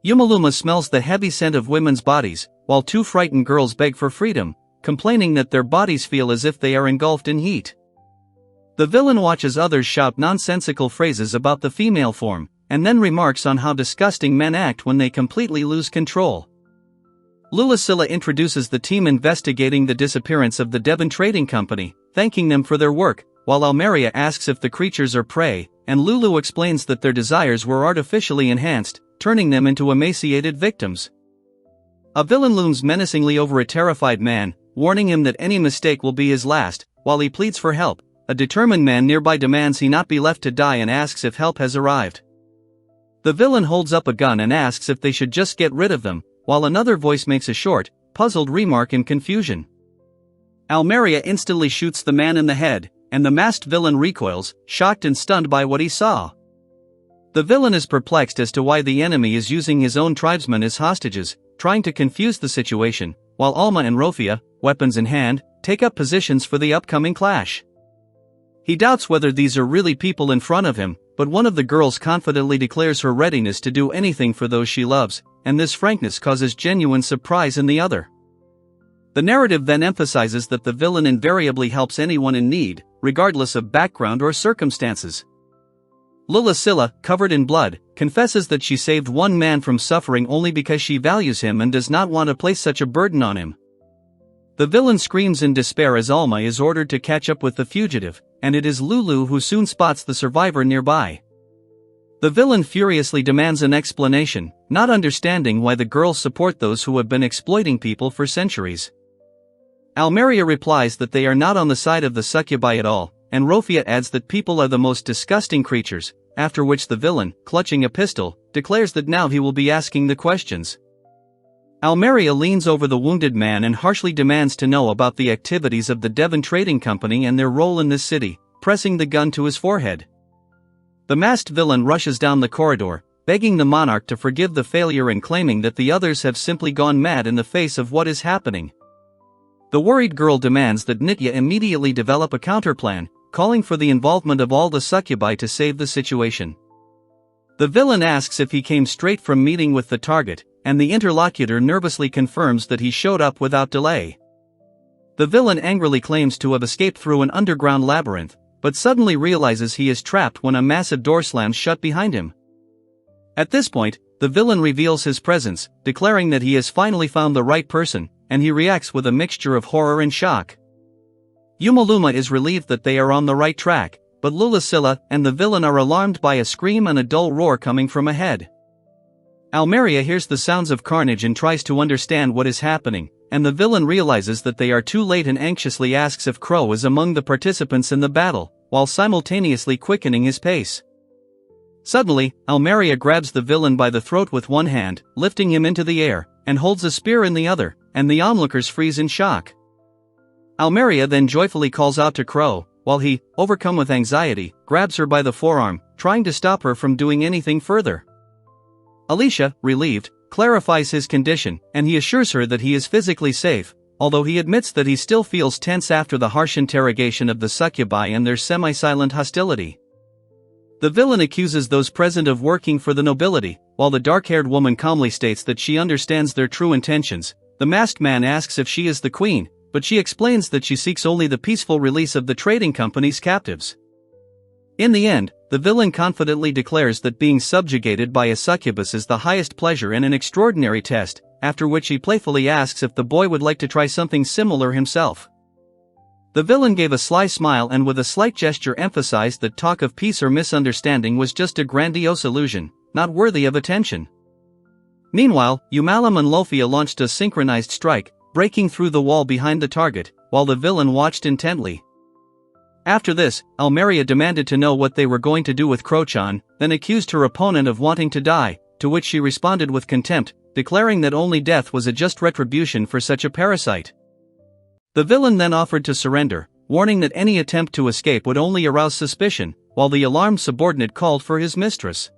[SPEAKER 1] Yumaluma smells the heavy scent of women's bodies, while 2 frightened girls beg for freedom, complaining that their bodies feel as if they are engulfed in heat. The villain watches others shout nonsensical phrases about the female form, and then remarks on how disgusting men act when they completely lose control. Lucilla introduces the team investigating the disappearance of the Devon Trading Company, thanking them for their work, while Almeria asks if the creatures are prey, and Lulu explains that their desires were artificially enhanced, turning them into emaciated victims. A villain looms menacingly over a terrified man, warning him that any mistake will be his last, while he pleads for help, a determined man nearby demands he not be left to die and asks if help has arrived. The villain holds up a gun and asks if they should just get rid of them, while another voice makes a short, puzzled remark in confusion. Almeria instantly shoots the man in the head, and the masked villain recoils, shocked and stunned by what he saw. The villain is perplexed as to why the enemy is using his own tribesmen as hostages, trying to confuse the situation, while Alma and Rofia, weapons in hand, take up positions for the upcoming clash. He doubts whether these are really people in front of him, but one of the girls confidently declares her readiness to do anything for those she loves, and this frankness causes genuine surprise in the other. The narrative then emphasizes that the villain invariably helps anyone in need, regardless of background or circumstances. Lulasilla, covered in blood, confesses that she saved one man from suffering only because she values him and does not want to place such a burden on him. The villain screams in despair as Alma is ordered to catch up with the fugitive, and it is Lulu who soon spots the survivor nearby. The villain furiously demands an explanation, not understanding why the girls support those who have been exploiting people for centuries. Almeria replies that they are not on the side of the succubi at all, and Rofia adds that people are the most disgusting creatures, after which the villain, clutching a pistol, declares that now he will be asking the questions. Almeria leans over the wounded man and harshly demands to know about the activities of the Devon Trading Company and their role in this city, pressing the gun to his forehead. The masked villain rushes down the corridor, begging the monarch to forgive the failure and claiming that the others have simply gone mad in the face of what is happening. The worried girl demands that Nitya immediately develop a counterplan, calling for the involvement of all the succubi to save the situation. The villain asks if he came straight from meeting with the target, and the interlocutor nervously confirms that he showed up without delay. The villain angrily claims to have escaped through an underground labyrinth, but suddenly realizes he is trapped when a massive door slams shut behind him. At this point, the villain reveals his presence, declaring that he has finally found the right person, and he reacts with a mixture of horror and shock. Yumaluma is relieved that they are on the right track, but Lulasilla and the villain are alarmed by a scream and a dull roar coming from ahead. Almeria hears the sounds of carnage and tries to understand what is happening, and the villain realizes that they are too late and anxiously asks if Crow is among the participants in the battle, while simultaneously quickening his pace. Suddenly, Almeria grabs the villain by the throat with one hand, lifting him into the air, and holds a spear in the other, and the onlookers freeze in shock. Almeria then joyfully calls out to Crow, while he, overcome with anxiety, grabs her by the forearm, trying to stop her from doing anything further. Alicia, relieved, clarifies his condition, and he assures her that he is physically safe, although he admits that he still feels tense after the harsh interrogation of the succubi and their semi-silent hostility. The villain accuses those present of working for the nobility, while the dark-haired woman calmly states that she understands their true intentions. The masked man asks if she is the queen, but she explains that she seeks only the peaceful release of the trading company's captives. In the end, the villain confidently declares that being subjugated by a succubus is the highest pleasure and an extraordinary test, after which he playfully asks if the boy would like to try something similar himself. The villain gave a sly smile and with a slight gesture emphasized that talk of peace or misunderstanding was just a grandiose illusion, not worthy of attention. Meanwhile, Umalam and Lofia launched a synchronized strike, breaking through the wall behind the target, while the villain watched intently. After this, Almeria demanded to know what they were going to do with Crochan, then accused her opponent of wanting to die, to which she responded with contempt, declaring that only death was a just retribution for such a parasite. The villain then offered to surrender, warning that any attempt to escape would only arouse suspicion, while the alarmed subordinate called for his mistress.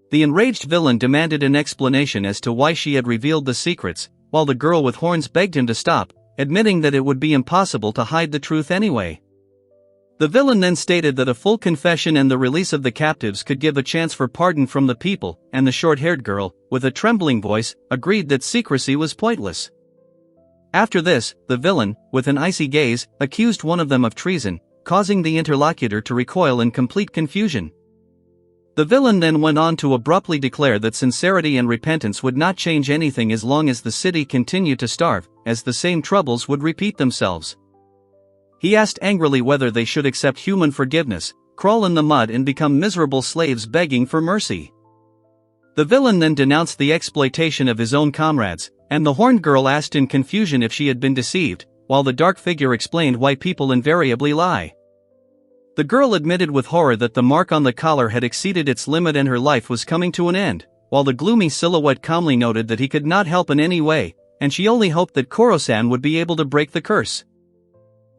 [SPEAKER 1] The enraged villain demanded an explanation as to why she had revealed the secrets, while the girl with horns begged him to stop, admitting that it would be impossible to hide the truth anyway. The villain then stated that a full confession and the release of the captives could give a chance for pardon from the people, and the short-haired girl, with a trembling voice, agreed that secrecy was pointless. After this, the villain, with an icy gaze, accused one of them of treason, causing the interlocutor to recoil in complete confusion. The villain then went on to abruptly declare that sincerity and repentance would not change anything as long as the city continued to starve, as the same troubles would repeat themselves. He asked angrily whether they should accept human forgiveness, crawl in the mud and become miserable slaves begging for mercy. The villain then denounced the exploitation of his own comrades, and the horned girl asked in confusion if she had been deceived, while the dark figure explained why people invariably lie. The girl admitted with horror that the mark on the collar had exceeded its limit and her life was coming to an end, while the gloomy silhouette calmly noted that he could not help in any way, and she only hoped that Koro-san would be able to break the curse.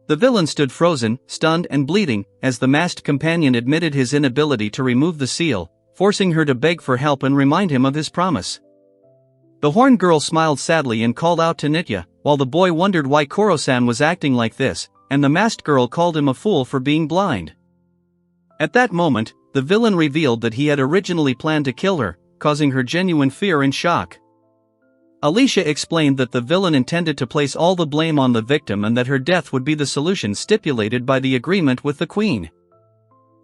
[SPEAKER 1] The villain stood frozen, stunned and bleeding, as the masked companion admitted his inability to remove the seal, forcing her to beg for help and remind him of his promise. The horned girl smiled sadly and called out to Nitya, while the boy wondered why Koro-san was acting like this, and the masked girl called him a fool for being blind. At that moment, the villain revealed that he had originally planned to kill her, causing her genuine fear and shock. Alicia explained that the villain intended to place all the blame on the victim and that her death would be the solution stipulated by the agreement with the queen.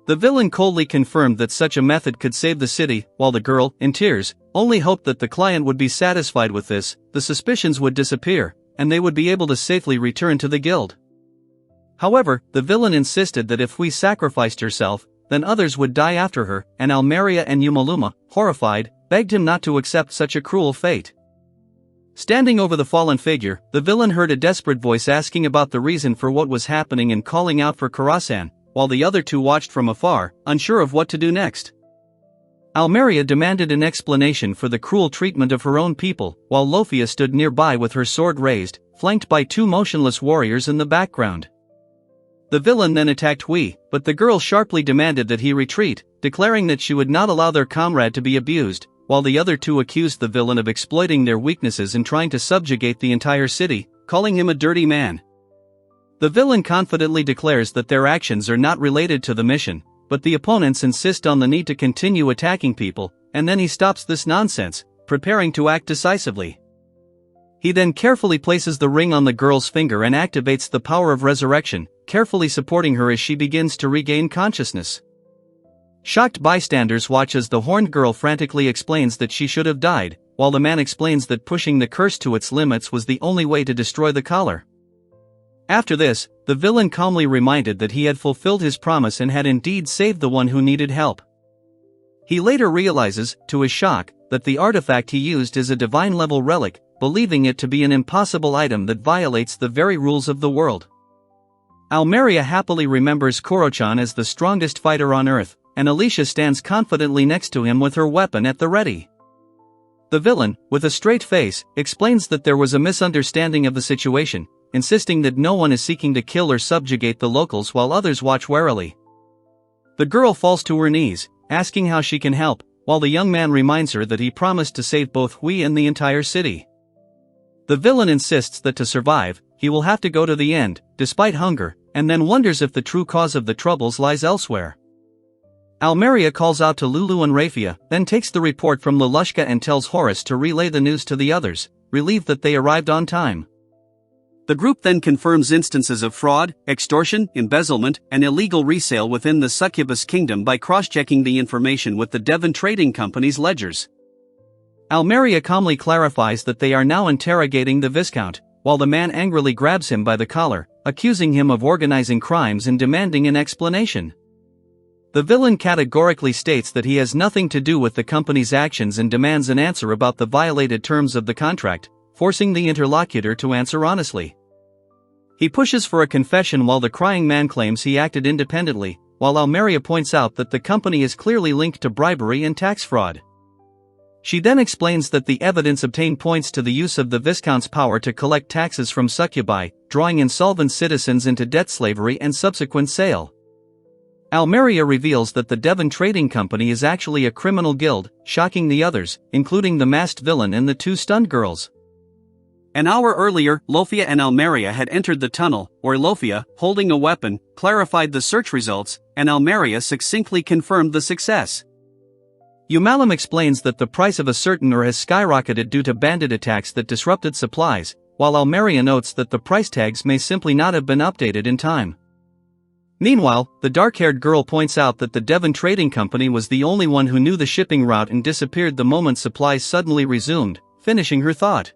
[SPEAKER 1] The villain coldly confirmed that such a method could save the city, while the girl, in tears, only hoped that the client would be satisfied with this, the suspicions would disappear, and they would be able to safely return to the guild. However, the villain insisted that if we sacrificed herself, then others would die after her, and Almeria and Yumaluma, horrified, begged him not to accept such a cruel fate. Standing over the fallen figure, the villain heard a desperate voice asking about the reason for what was happening and calling out for Koro-san, while the other two watched from afar, unsure of what to do next. Almeria demanded an explanation for the cruel treatment of her own people, while Lofia stood nearby with her sword raised, flanked by two motionless warriors in the background. The villain then attacked Hui, but the girl sharply demanded that he retreat, declaring that she would not allow their comrade to be abused, while the other two accused the villain of exploiting their weaknesses and trying to subjugate the entire city, calling him a dirty man. The villain confidently declares that their actions are not related to the mission, but the opponents insist on the need to continue attacking people, and then he stops this nonsense, preparing to act decisively. He then carefully places the ring on the girl's finger and activates the power of resurrection, carefully supporting her as she begins to regain consciousness. Shocked bystanders watch as the horned girl frantically explains that she should have died, while the man explains that pushing the curse to its limits was the only way to destroy the collar. After this, the villain calmly reminded that he had fulfilled his promise and had indeed saved the one who needed help. He later realizes, to his shock, that the artifact he used is a divine-level relic, believing it to be an impossible item that violates the very rules of the world. Almeria happily remembers Koro-chan as the strongest fighter on Earth, and Alicia stands confidently next to him with her weapon at the ready. The villain, with a straight face, explains that there was a misunderstanding of the situation, insisting that no one is seeking to kill or subjugate the locals while others watch warily. The girl falls to her knees, asking how she can help, while the young man reminds her that he promised to save both Hui and the entire city. The villain insists that to survive, he will have to go to the end, despite hunger, and then wonders if the true cause of the troubles lies elsewhere. Almeria calls out to Lulu and Rafia, then takes the report from Lelouchka and tells Horace to relay the news to the others, relieved that they arrived on time. The group then confirms instances of fraud, extortion, embezzlement, and illegal resale within the Succubus Kingdom by cross-checking the information with the Devon Trading Company's ledgers. Almeria calmly clarifies that they are now interrogating the Viscount, while the man angrily grabs him by the collar, accusing him of organizing crimes and demanding an explanation. The villain categorically states that he has nothing to do with the company's actions and demands an answer about the violated terms of the contract, forcing the interlocutor to answer honestly. He pushes for a confession while the crying man claims he acted independently, while Almeria points out that the company is clearly linked to bribery and tax fraud. She then explains that the evidence obtained points to the use of the Viscount's power to collect taxes from succubi, drawing insolvent citizens into debt slavery and subsequent sale. Almeria reveals that the Devon Trading Company is actually a criminal guild, shocking the others, including the masked villain and the two stunned girls. An hour earlier, Lofia and Almeria had entered the tunnel, where Lofia, holding a weapon, clarified the search results, and Almeria succinctly confirmed the success. Umalam explains that the price of a certain ore has skyrocketed due to bandit attacks that disrupted supplies, while Almeria notes that the price tags may simply not have been updated in time. Meanwhile, the dark-haired girl points out that the Devon Trading Company was the only one who knew the shipping route and disappeared the moment supplies suddenly resumed, finishing her thought.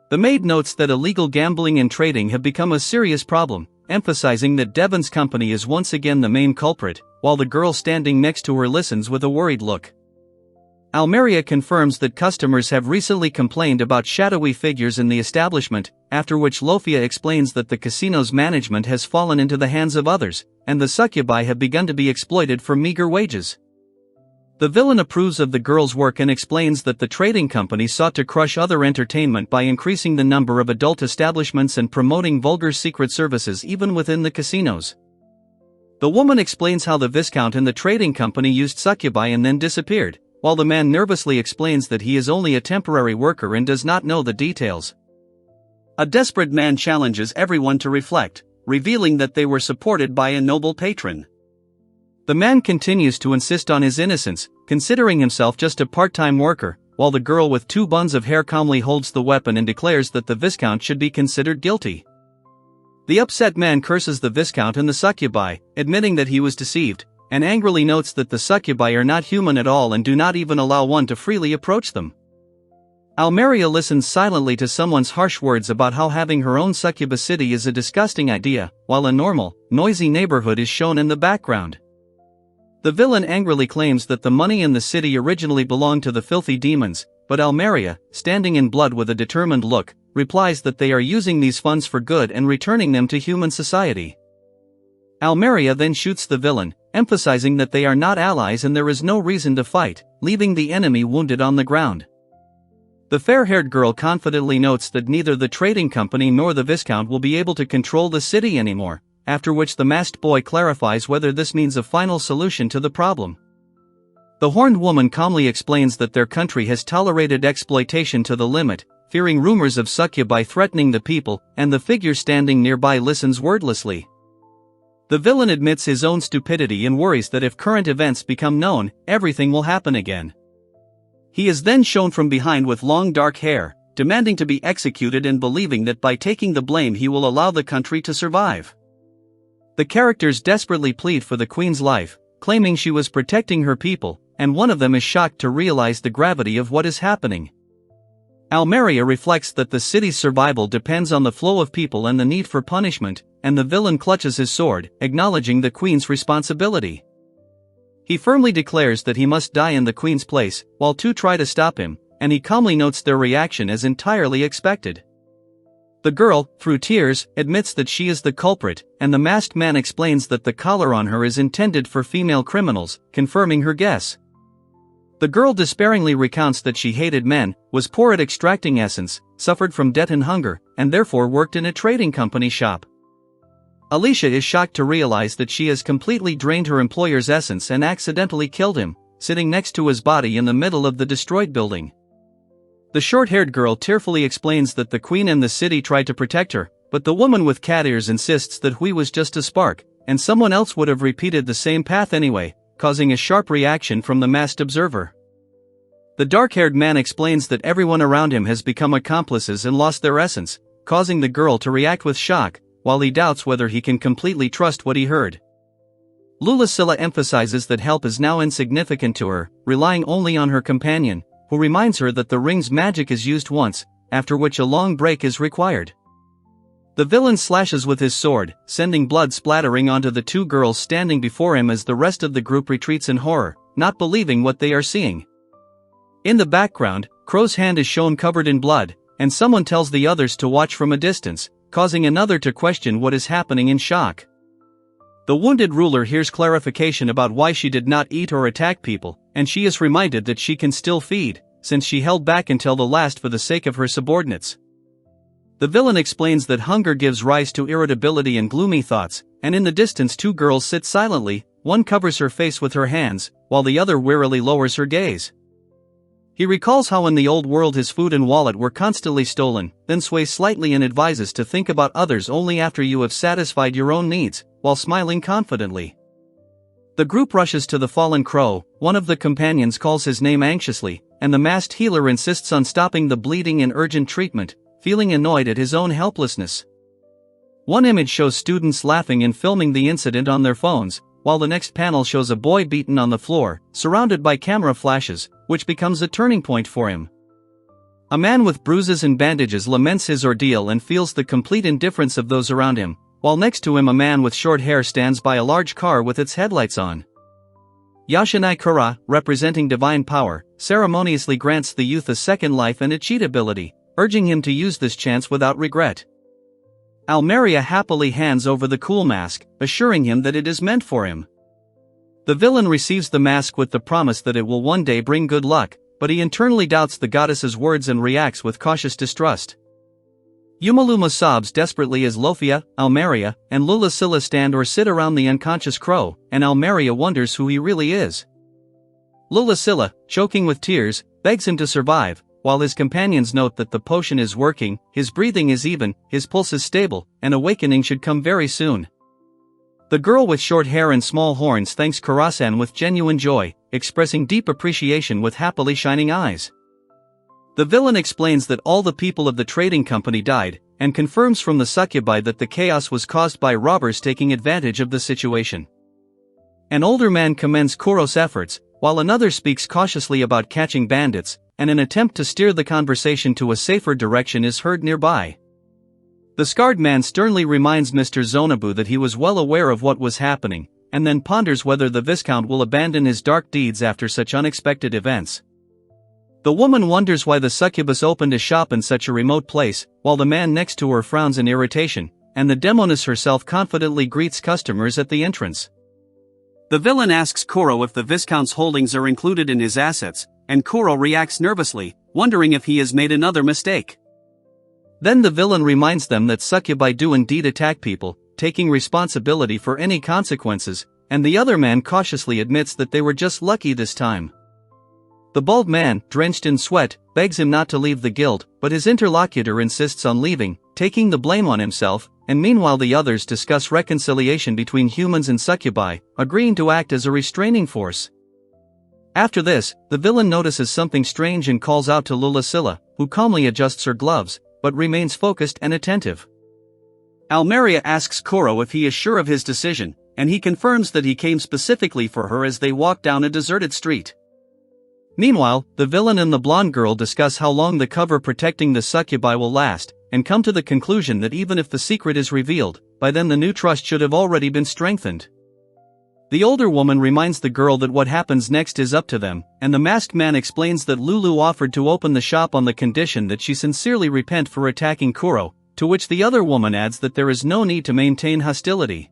[SPEAKER 1] The maid notes that illegal gambling and trading have become a serious problem, emphasizing that Devon's company is once again the main culprit, while the girl standing next to her listens with a worried look. Almeria confirms that customers have recently complained about shadowy figures in the establishment, after which Lofia explains that the casino's management has fallen into the hands of others, and the succubi have begun to be exploited for meager wages. The villain approves of the girl's work and explains that the trading company sought to crush other entertainment by increasing the number of adult establishments and promoting vulgar secret services even within the casinos. The woman explains how the Viscount and the trading company used succubi and then disappeared, while the man nervously explains that he is only a temporary worker and does not know the details. A desperate man challenges everyone to reflect, revealing that they were supported by a noble patron. The man continues to insist on his innocence, considering himself just a part-time worker, while the girl with 2 buns of hair calmly holds the weapon and declares that the Viscount should be considered guilty. The upset man curses the Viscount and the succubi, admitting that he was deceived, and angrily notes that the succubi are not human at all and do not even allow one to freely approach them. Almeria listens silently to someone's harsh words about how having her own succubus city is a disgusting idea, while a normal, noisy neighborhood is shown in the background. The villain angrily claims that the money in the city originally belonged to the filthy demons, but Almeria, standing in blood with a determined look, replies that they are using these funds for good and returning them to human society. Almeria then shoots the villain, emphasizing that they are not allies and there is no reason to fight, leaving the enemy wounded on the ground. The fair-haired girl confidently notes that neither the trading company nor the Viscount will be able to control the city anymore, after which the masked boy clarifies whether this means a final solution to the problem. The horned woman calmly explains that their country has tolerated exploitation to the limit, fearing rumors of succubi threatening the people, and the figure standing nearby listens wordlessly. The villain admits his own stupidity and worries that if current events become known, everything will happen again. He is then shown from behind with long dark hair, demanding to be executed and believing that by taking the blame he will allow the country to survive. The characters desperately plead for the queen's life, claiming she was protecting her people, and one of them is shocked to realize the gravity of what is happening. Almeria reflects that the city's survival depends on the flow of people and the need for punishment, and the villain clutches his sword, acknowledging the queen's responsibility. He firmly declares that he must die in the queen's place, while 2 try to stop him, and he calmly notes their reaction as entirely expected. The girl, through tears, admits that she is the culprit, and the masked man explains that the collar on her is intended for female criminals, confirming her guess. The girl despairingly recounts that she hated men, was poor at extracting essence, suffered from debt and hunger, and therefore worked in a trading company shop. Alicia is shocked to realize that she has completely drained her employer's essence and accidentally killed him, sitting next to his body in the middle of the destroyed building. The short-haired girl tearfully explains that the queen and the city tried to protect her, but the woman with cat ears insists that Hui was just a spark, and someone else would have repeated the same path anyway, causing a sharp reaction from the masked observer. The dark-haired man explains that everyone around him has become accomplices and lost their essence, causing the girl to react with shock, while he doubts whether he can completely trust what he heard. Lulasilla emphasizes that help is now insignificant to her, relying only on her companion, who reminds her that the ring's magic is used once, after which a long break is required. The villain slashes with his sword, sending blood splattering onto the 2 girls standing before him as the rest of the group retreats in horror, not believing what they are seeing. In the background, Crow's hand is shown covered in blood, and someone tells the others to watch from a distance, causing another to question what is happening in shock. The wounded ruler hears clarification about why she did not eat or attack people, and she is reminded that she can still feed, since she held back until the last for the sake of her subordinates. The villain explains that hunger gives rise to irritability and gloomy thoughts, and in the distance 2 girls sit silently, one covers her face with her hands, while the other wearily lowers her gaze. He recalls how in the old world his food and wallet were constantly stolen, then sways slightly and advises to think about others only after you have satisfied your own needs, while smiling confidently. The group rushes to the fallen crow, one of the companions calls his name anxiously, and the masked healer insists on stopping the bleeding and urgent treatment, feeling annoyed at his own helplessness. One image shows students laughing and filming the incident on their phones, while the next panel shows a boy beaten on the floor, surrounded by camera flashes, which becomes a turning point for him. A man with bruises and bandages laments his ordeal and feels the complete indifference of those around him, while next to him a man with short hair stands by a large car with its headlights on. Yashinai Kura, representing divine power, ceremoniously grants the youth a second life and a cheat ability, urging him to use this chance without regret. Almeria happily hands over the cool mask, assuring him that it is meant for him. The villain receives the mask with the promise that it will one day bring good luck, but he internally doubts the goddess's words and reacts with cautious distrust. Yumaluma sobs desperately as Lofia, Almeria, and Lulasilla stand or sit around the unconscious crow, and Almeria wonders who he really is. Lulasilla, choking with tears, begs him to survive, while his companions note that the potion is working, his breathing is even, his pulse is stable, and awakening should come very soon. The girl with short hair and small horns thanks Kurasan with genuine joy, expressing deep appreciation with happily shining eyes. The villain explains that all the people of the trading company died, and confirms from the succubi that the chaos was caused by robbers taking advantage of the situation. An older man commends Kuro's efforts, while another speaks cautiously about catching bandits, and an attempt to steer the conversation to a safer direction is heard nearby. The scarred man sternly reminds Mr. Zonabu that he was well aware of what was happening, and then ponders whether the Viscount will abandon his dark deeds after such unexpected events. The woman wonders why the succubus opened a shop in such a remote place, while the man next to her frowns in irritation, and the demoness herself confidently greets customers at the entrance. The villain asks Kuro if the Viscount's holdings are included in his assets, and Kuro reacts nervously, wondering if he has made another mistake. Then the villain reminds them that succubi do indeed attack people, taking responsibility for any consequences, and the other man cautiously admits that they were just lucky this time. The bald man, drenched in sweat, begs him not to leave the guild, but his interlocutor insists on leaving, taking the blame on himself, and meanwhile the others discuss reconciliation between humans and succubi, agreeing to act as a restraining force. After this, the villain notices something strange and calls out to Lulasilla, who calmly adjusts her gloves, but remains focused and attentive. Almeria asks Kuro if he is sure of his decision, and he confirms that he came specifically for her as they walk down a deserted street. Meanwhile, the villain and the blonde girl discuss how long the cover protecting the succubi will last, and come to the conclusion that even if the secret is revealed, by then the new trust should have already been strengthened. The older woman reminds the girl that what happens next is up to them, and the masked man explains that Lulu offered to open the shop on the condition that she sincerely repent for attacking Kuro, to which the other woman adds that there is no need to maintain hostility.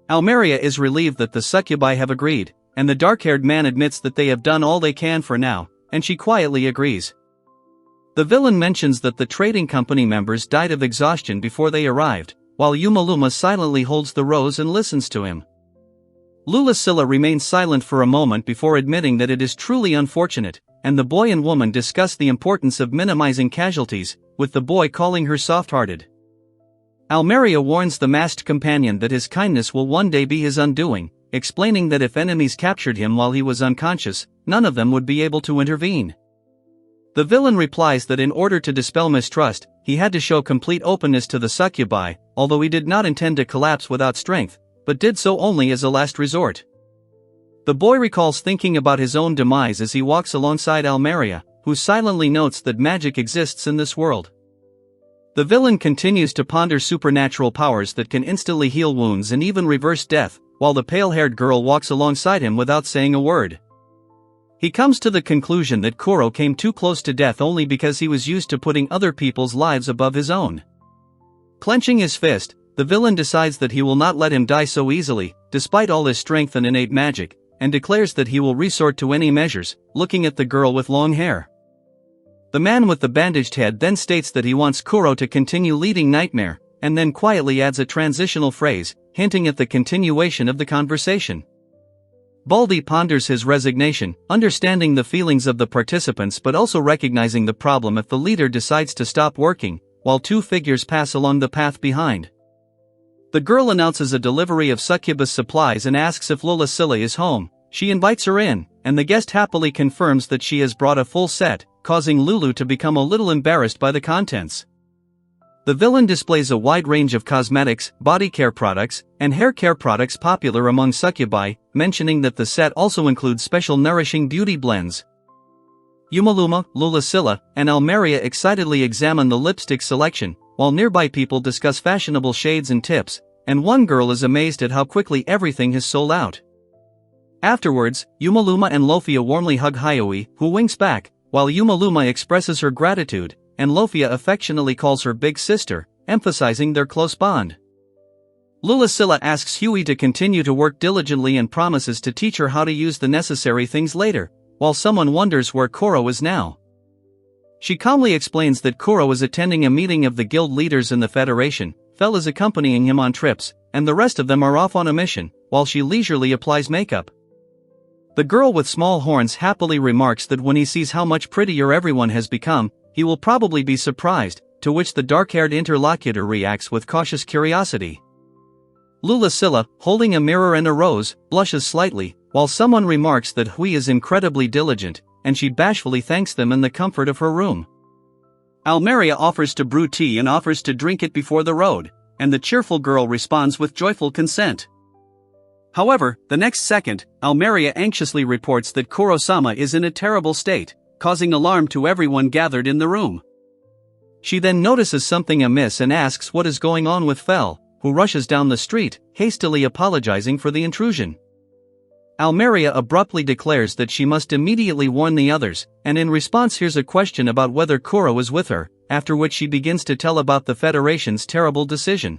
[SPEAKER 1] Almeria is relieved that the succubi have agreed, and the dark-haired man admits that they have done all they can for now, and she quietly agrees. The villain mentions that the trading company members died of exhaustion before they arrived, while Yumaluma silently holds the rose and listens to him. Lulasilla remains silent for a moment before admitting that it is truly unfortunate, and the boy and woman discuss the importance of minimizing casualties, with the boy calling her soft-hearted. Almeria warns the masked companion that his kindness will one day be his undoing, explaining that if enemies captured him while he was unconscious, none of them would be able to intervene. The villain replies that in order to dispel mistrust, he had to show complete openness to the succubi, although he did not intend to collapse without strength, but did so only as a last resort. The boy recalls thinking about his own demise as he walks alongside Almeria, who silently notes that magic exists in this world. The villain continues to ponder supernatural powers that can instantly heal wounds and even reverse death, while the pale-haired girl walks alongside him without saying a word. He comes to the conclusion that Kuro came too close to death only because he was used to putting other people's lives above his own. Clenching his fist, the villain decides that he will not let him die so easily, despite all his strength and innate magic, and declares that he will resort to any measures, looking at the girl with long hair. The man with the bandaged head then states that he wants Kuro to continue leading Nightmare, and then quietly adds a transitional phrase, hinting at the continuation of the conversation. Baldy ponders his resignation, understanding the feelings of the participants but also recognizing the problem if the leader decides to stop working, while two figures pass along the path behind. The girl announces a delivery of succubus supplies and asks if Lulasilla is home. She invites her in, and the guest happily confirms that she has brought a full set, causing Lulu to become a little embarrassed by the contents. The villain displays a wide range of cosmetics, body care products, and hair care products popular among succubi, mentioning that the set also includes special nourishing beauty blends. Yumaluma, Lulasilla, and Almeria excitedly examine the lipstick selection, while nearby people discuss fashionable shades and tips, and one girl is amazed at how quickly everything has sold out. Afterwards, Yumaluma and Lofia warmly hug Hyoi, who winks back, while Yumaluma expresses her gratitude, and Lofia affectionately calls her big sister, emphasizing their close bond. Lulasilla asks Huey to continue to work diligently and promises to teach her how to use the necessary things later, while someone wonders where Koro is now. She calmly explains that Koro is attending a meeting of the guild leaders in the Federation, Fel is accompanying him on trips, and the rest of them are off on a mission, while she leisurely applies makeup. The girl with small horns happily remarks that when he sees how much prettier everyone has become, he will probably be surprised, to which the dark-haired interlocutor reacts with cautious curiosity. Lulasilla, holding a mirror and a rose, blushes slightly, while someone remarks that Hui is incredibly diligent, and she bashfully thanks them in the comfort of her room. Almeria offers to brew tea and offers to drink it before the road, and the cheerful girl responds with joyful consent. However, the next second, Almeria anxiously reports that Koro-sama is in a terrible state, causing alarm to everyone gathered in the room. She then notices something amiss and asks what is going on with Fel, who rushes down the street, hastily apologizing for the intrusion. Almeria abruptly declares that she must immediately warn the others, and in response hears a question about whether Koro is with her, after which she begins to tell about the Federation's terrible decision.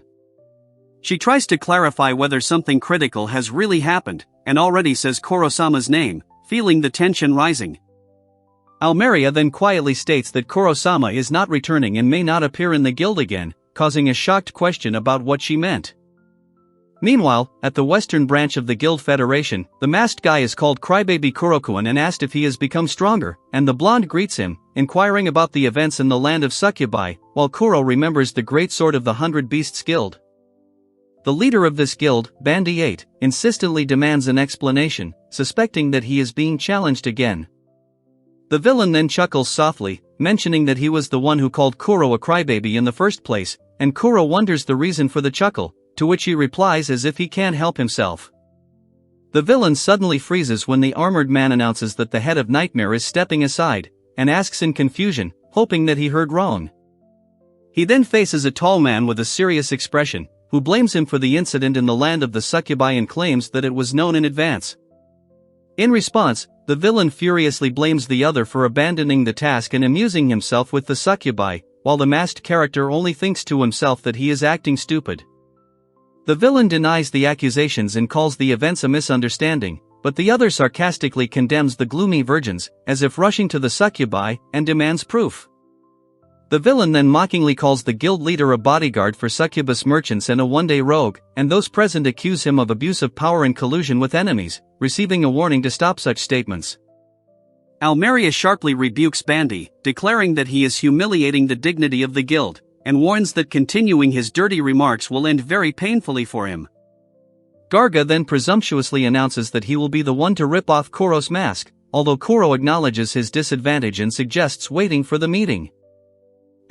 [SPEAKER 1] She tries to clarify whether something critical has really happened, and already says Koro-sama's name, feeling the tension rising. Almeria then quietly states that Koro-sama is not returning and may not appear in the guild again, causing a shocked question about what she meant. Meanwhile, at the western branch of the Guild Federation, the masked guy is called Crybaby Kurokuan and asked if he has become stronger, and the blonde greets him, inquiring about the events in the land of Succubi, while Kuro remembers the great sword of the 100 Beasts Guild. The leader of this guild, Bandy 8, insistently demands an explanation, suspecting that he is being challenged again. The villain then chuckles softly, mentioning that he was the one who called Kuro a crybaby in the first place, and Kuro wonders the reason for the chuckle, to which he replies as if he can't help himself. The villain suddenly freezes when the armored man announces that the head of Nightmare is stepping aside, and asks in confusion, hoping that he heard wrong. He then faces a tall man with a serious expression, who blames him for the incident in the land of the Succubi and claims that it was known in advance. In response, the villain furiously blames the other for abandoning the task and amusing himself with the Succubi, while the masked character only thinks to himself that he is acting stupid. The villain denies the accusations and calls the events a misunderstanding, but the other sarcastically condemns the gloomy virgins, as if rushing to the Succubi, and demands proof. The villain then mockingly calls the guild leader a bodyguard for succubus merchants and a one-day rogue, and those present accuse him of abuse of power and collusion with enemies, receiving a warning to stop such statements. Almeria sharply rebukes Bandy, declaring that he is humiliating the dignity of the guild, and warns that continuing his dirty remarks will end very painfully for him. Garga then presumptuously announces that he will be the one to rip off Koro's mask, although Koro acknowledges his disadvantage and suggests waiting for the meeting.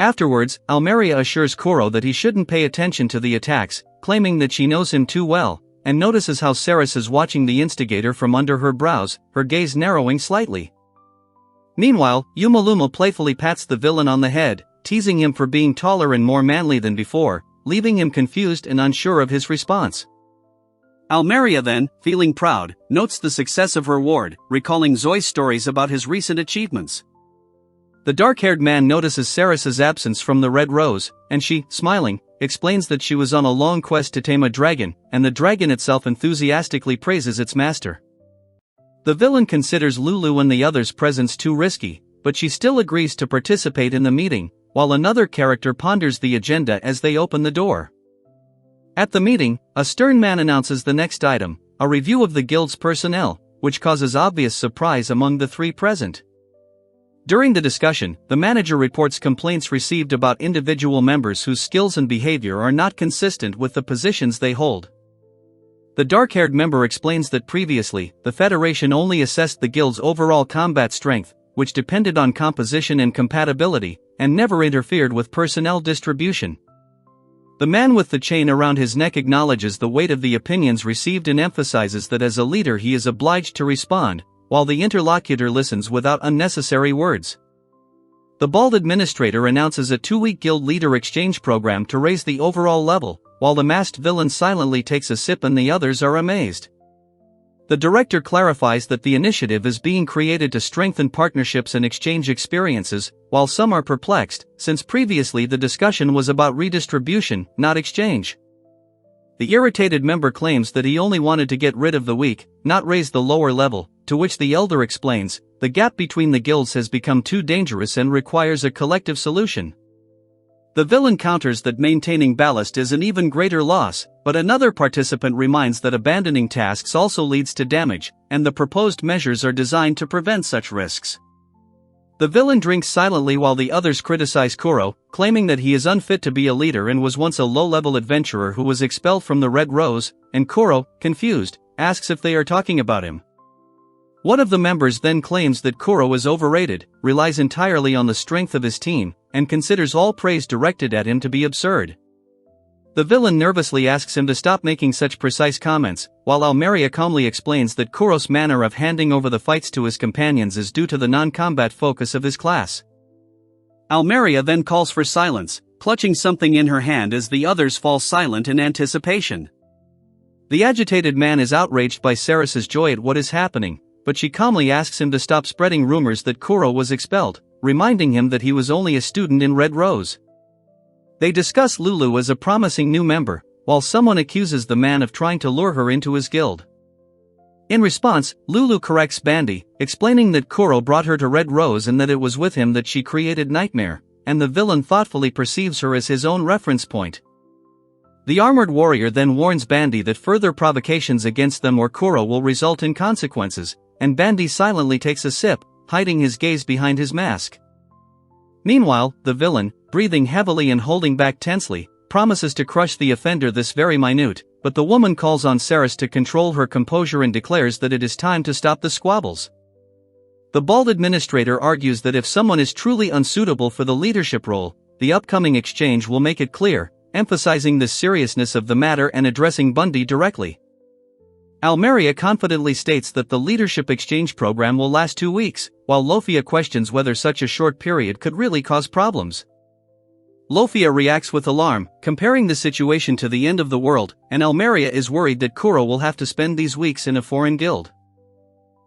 [SPEAKER 1] Afterwards, Almeria assures Koro that he shouldn't pay attention to the attacks, claiming that she knows him too well, and notices how Ceres is watching the instigator from under her brows, her gaze narrowing slightly. Meanwhile, Yumaluma playfully pats the villain on the head, teasing him for being taller and more manly than before, leaving him confused and unsure of his response. Almeria then, feeling proud, notes the success of her ward, recalling Zoi's stories about his recent achievements. The dark-haired man notices Ceres's absence from the Red Rose, and she, smiling, explains that she was on a long quest to tame a dragon, and the dragon itself enthusiastically praises its master. The villain considers Lulu and the others' presence too risky, but she still agrees to participate in the meeting, while another character ponders the agenda as they open the door. At the meeting, a stern man announces the next item, a review of the guild's personnel, which causes obvious surprise among the three present. During the discussion, the manager reports complaints received about individual members whose skills and behavior are not consistent with the positions they hold. The dark-haired member explains that previously, the Federation only assessed the guild's overall combat strength, which depended on composition and compatibility, and never interfered with personnel distribution. The man with the chain around his neck acknowledges the weight of the opinions received and emphasizes that as a leader he is obliged to respond, while the interlocutor listens without unnecessary words. The bald administrator announces a 2-week guild leader exchange program to raise the overall level, while the masked villain silently takes a sip and the others are amazed. The director clarifies that the initiative is being created to strengthen partnerships and exchange experiences, while some are perplexed, since previously the discussion was about redistribution, not exchange. The irritated member claims that he only wanted to get rid of the weak, not raise the lower level, to which the elder explains, the gap between the guilds has become too dangerous and requires a collective solution. The villain counters that maintaining ballast is an even greater loss, but another participant reminds that abandoning tasks also leads to damage, and the proposed measures are designed to prevent such risks. The villain drinks silently while the others criticize Kuro, claiming that he is unfit to be a leader and was once a low-level adventurer who was expelled from the Red Rose, and Kuro, confused, asks if they are talking about him. One of the members then claims that Kuro is overrated, relies entirely on the strength of his team, and considers all praise directed at him to be absurd. The villain nervously asks him to stop making such precise comments, while Almeria calmly explains that Kuro's manner of handing over the fights to his companions is due to the non-combat focus of his class. Almeria then calls for silence, clutching something in her hand as the others fall silent in anticipation. The agitated man is outraged by Ceres's joy at what is happening, but she calmly asks him to stop spreading rumors that Kuro was expelled, reminding him that he was only a student in Red Rose. They discuss Lulu as a promising new member, while someone accuses the man of trying to lure her into his guild. In response, Lulu corrects Bandy, explaining that Kuro brought her to Red Rose and that it was with him that she created Nightmare, and the villain thoughtfully perceives her as his own reference point. The armored warrior then warns Bandy that further provocations against them or Kuro will result in consequences, and Bandy silently takes a sip, hiding his gaze behind his mask. Meanwhile, the villain, breathing heavily and holding back tensely, promises to crush the offender this very minute, but the woman calls on Ceres to control her composure and declares that it is time to stop the squabbles. The bald administrator argues that if someone is truly unsuitable for the leadership role, the upcoming exchange will make it clear, emphasizing the seriousness of the matter and addressing Bundy directly. Almeria confidently states that the leadership exchange program will last 2 weeks, while Lofia questions whether such a short period could really cause problems. Lofia reacts with alarm, comparing the situation to the end of the world, and Almeria is worried that Kuro will have to spend these weeks in a foreign guild.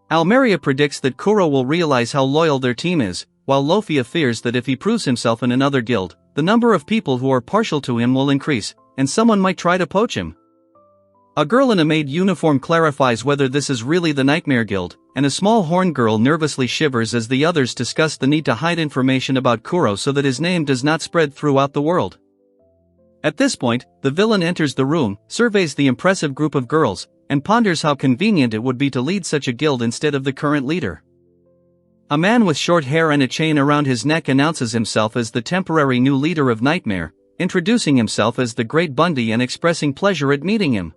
[SPEAKER 1] Almeria predicts that Kuro will realize how loyal their team is, while Lofia fears that if he proves himself in another guild, the number of people who are partial to him will increase, and someone might try to poach him. A girl in a maid uniform clarifies whether this is really the Nightmare Guild, and a small horned girl nervously shivers as the others discuss the need to hide information about Kuro so that his name does not spread throughout the world. At this point, the villain enters the room, surveys the impressive group of girls, and ponders how convenient it would be to lead such a guild instead of the current leader. A man with short hair and a chain around his neck announces himself as the temporary new leader of Nightmare, introducing himself as the Great Bundy and expressing pleasure at meeting him.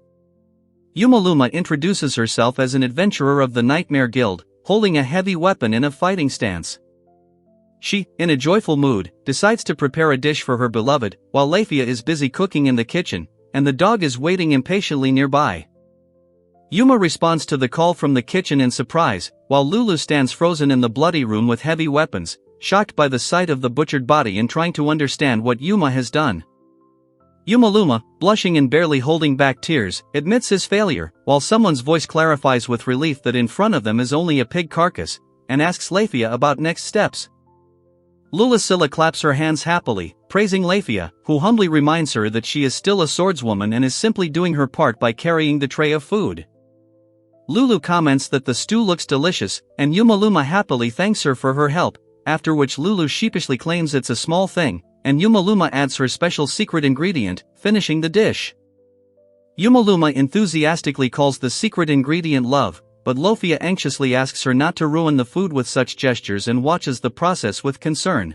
[SPEAKER 1] Yumaluma introduces herself as an adventurer of the Nightmare Guild, holding a heavy weapon in a fighting stance. She, in a joyful mood, decides to prepare a dish for her beloved, while Lafia is busy cooking in the kitchen, and the dog is waiting impatiently nearby. Yuma responds to the call from the kitchen in surprise, while Lulu stands frozen in the bloody room with heavy weapons, shocked by the sight of the butchered body and trying to understand what Yuma has done. Yumaluma, blushing and barely holding back tears, admits his failure, while someone's voice clarifies with relief that in front of them is only a pig carcass, and asks Lafia about next steps. Lulasilla claps her hands happily, praising Lafia, who humbly reminds her that she is still a swordswoman and is simply doing her part by carrying the tray of food. Lulu comments that the stew looks delicious, and Yumaluma happily thanks her for her help, after which Lulu sheepishly claims it's a small thing, and Yumaluma adds her special secret ingredient, finishing the dish. Yumaluma enthusiastically calls the secret ingredient love, but Lofia anxiously asks her not to ruin the food with such gestures and watches the process with concern.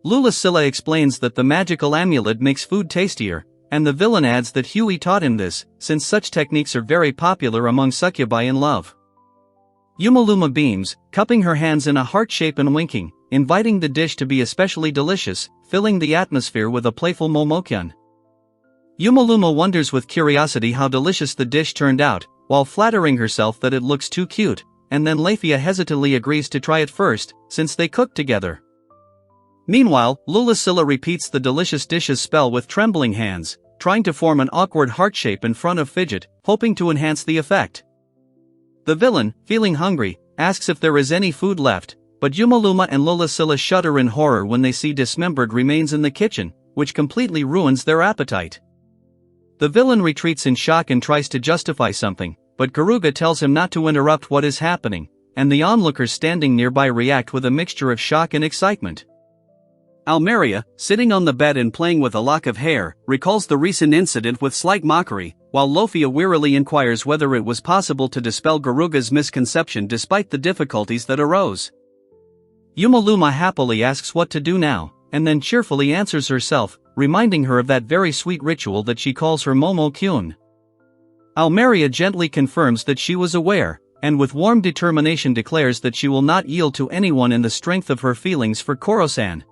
[SPEAKER 1] Lulasilla explains that the magical amulet makes food tastier, and the villain adds that Huey taught him this, since such techniques are very popular among succubi in love. Yumaluma beams, cupping her hands in a heart shape and winking, inviting the dish to be especially delicious, filling the atmosphere with a playful momokyan. Yumaluma wonders with curiosity how delicious the dish turned out, while flattering herself that it looks too cute, and then Lafia hesitantly agrees to try it first, since they cooked together. Meanwhile, Lulasilla repeats the delicious dish's spell with trembling hands, trying to form an awkward heart shape in front of Fidget, hoping to enhance the effect. The villain, feeling hungry, asks if there is any food left, but Yumaluma and Lolasilla shudder in horror when they see dismembered remains in the kitchen, which completely ruins their appetite. The villain retreats in shock and tries to justify something, but Garuga tells him not to interrupt what is happening, and the onlookers standing nearby react with a mixture of shock and excitement. Almeria, sitting on the bed and playing with a lock of hair, recalls the recent incident with slight mockery, while Lofia wearily inquires whether it was possible to dispel Garuga's misconception despite the difficulties that arose. Yumaluma happily asks what to do now, and then cheerfully answers herself, reminding her of that very sweet ritual that she calls her Momo-kyun. Almeria gently confirms that she was aware, and with warm determination declares that she will not yield to anyone in the strength of her feelings for Koro-san.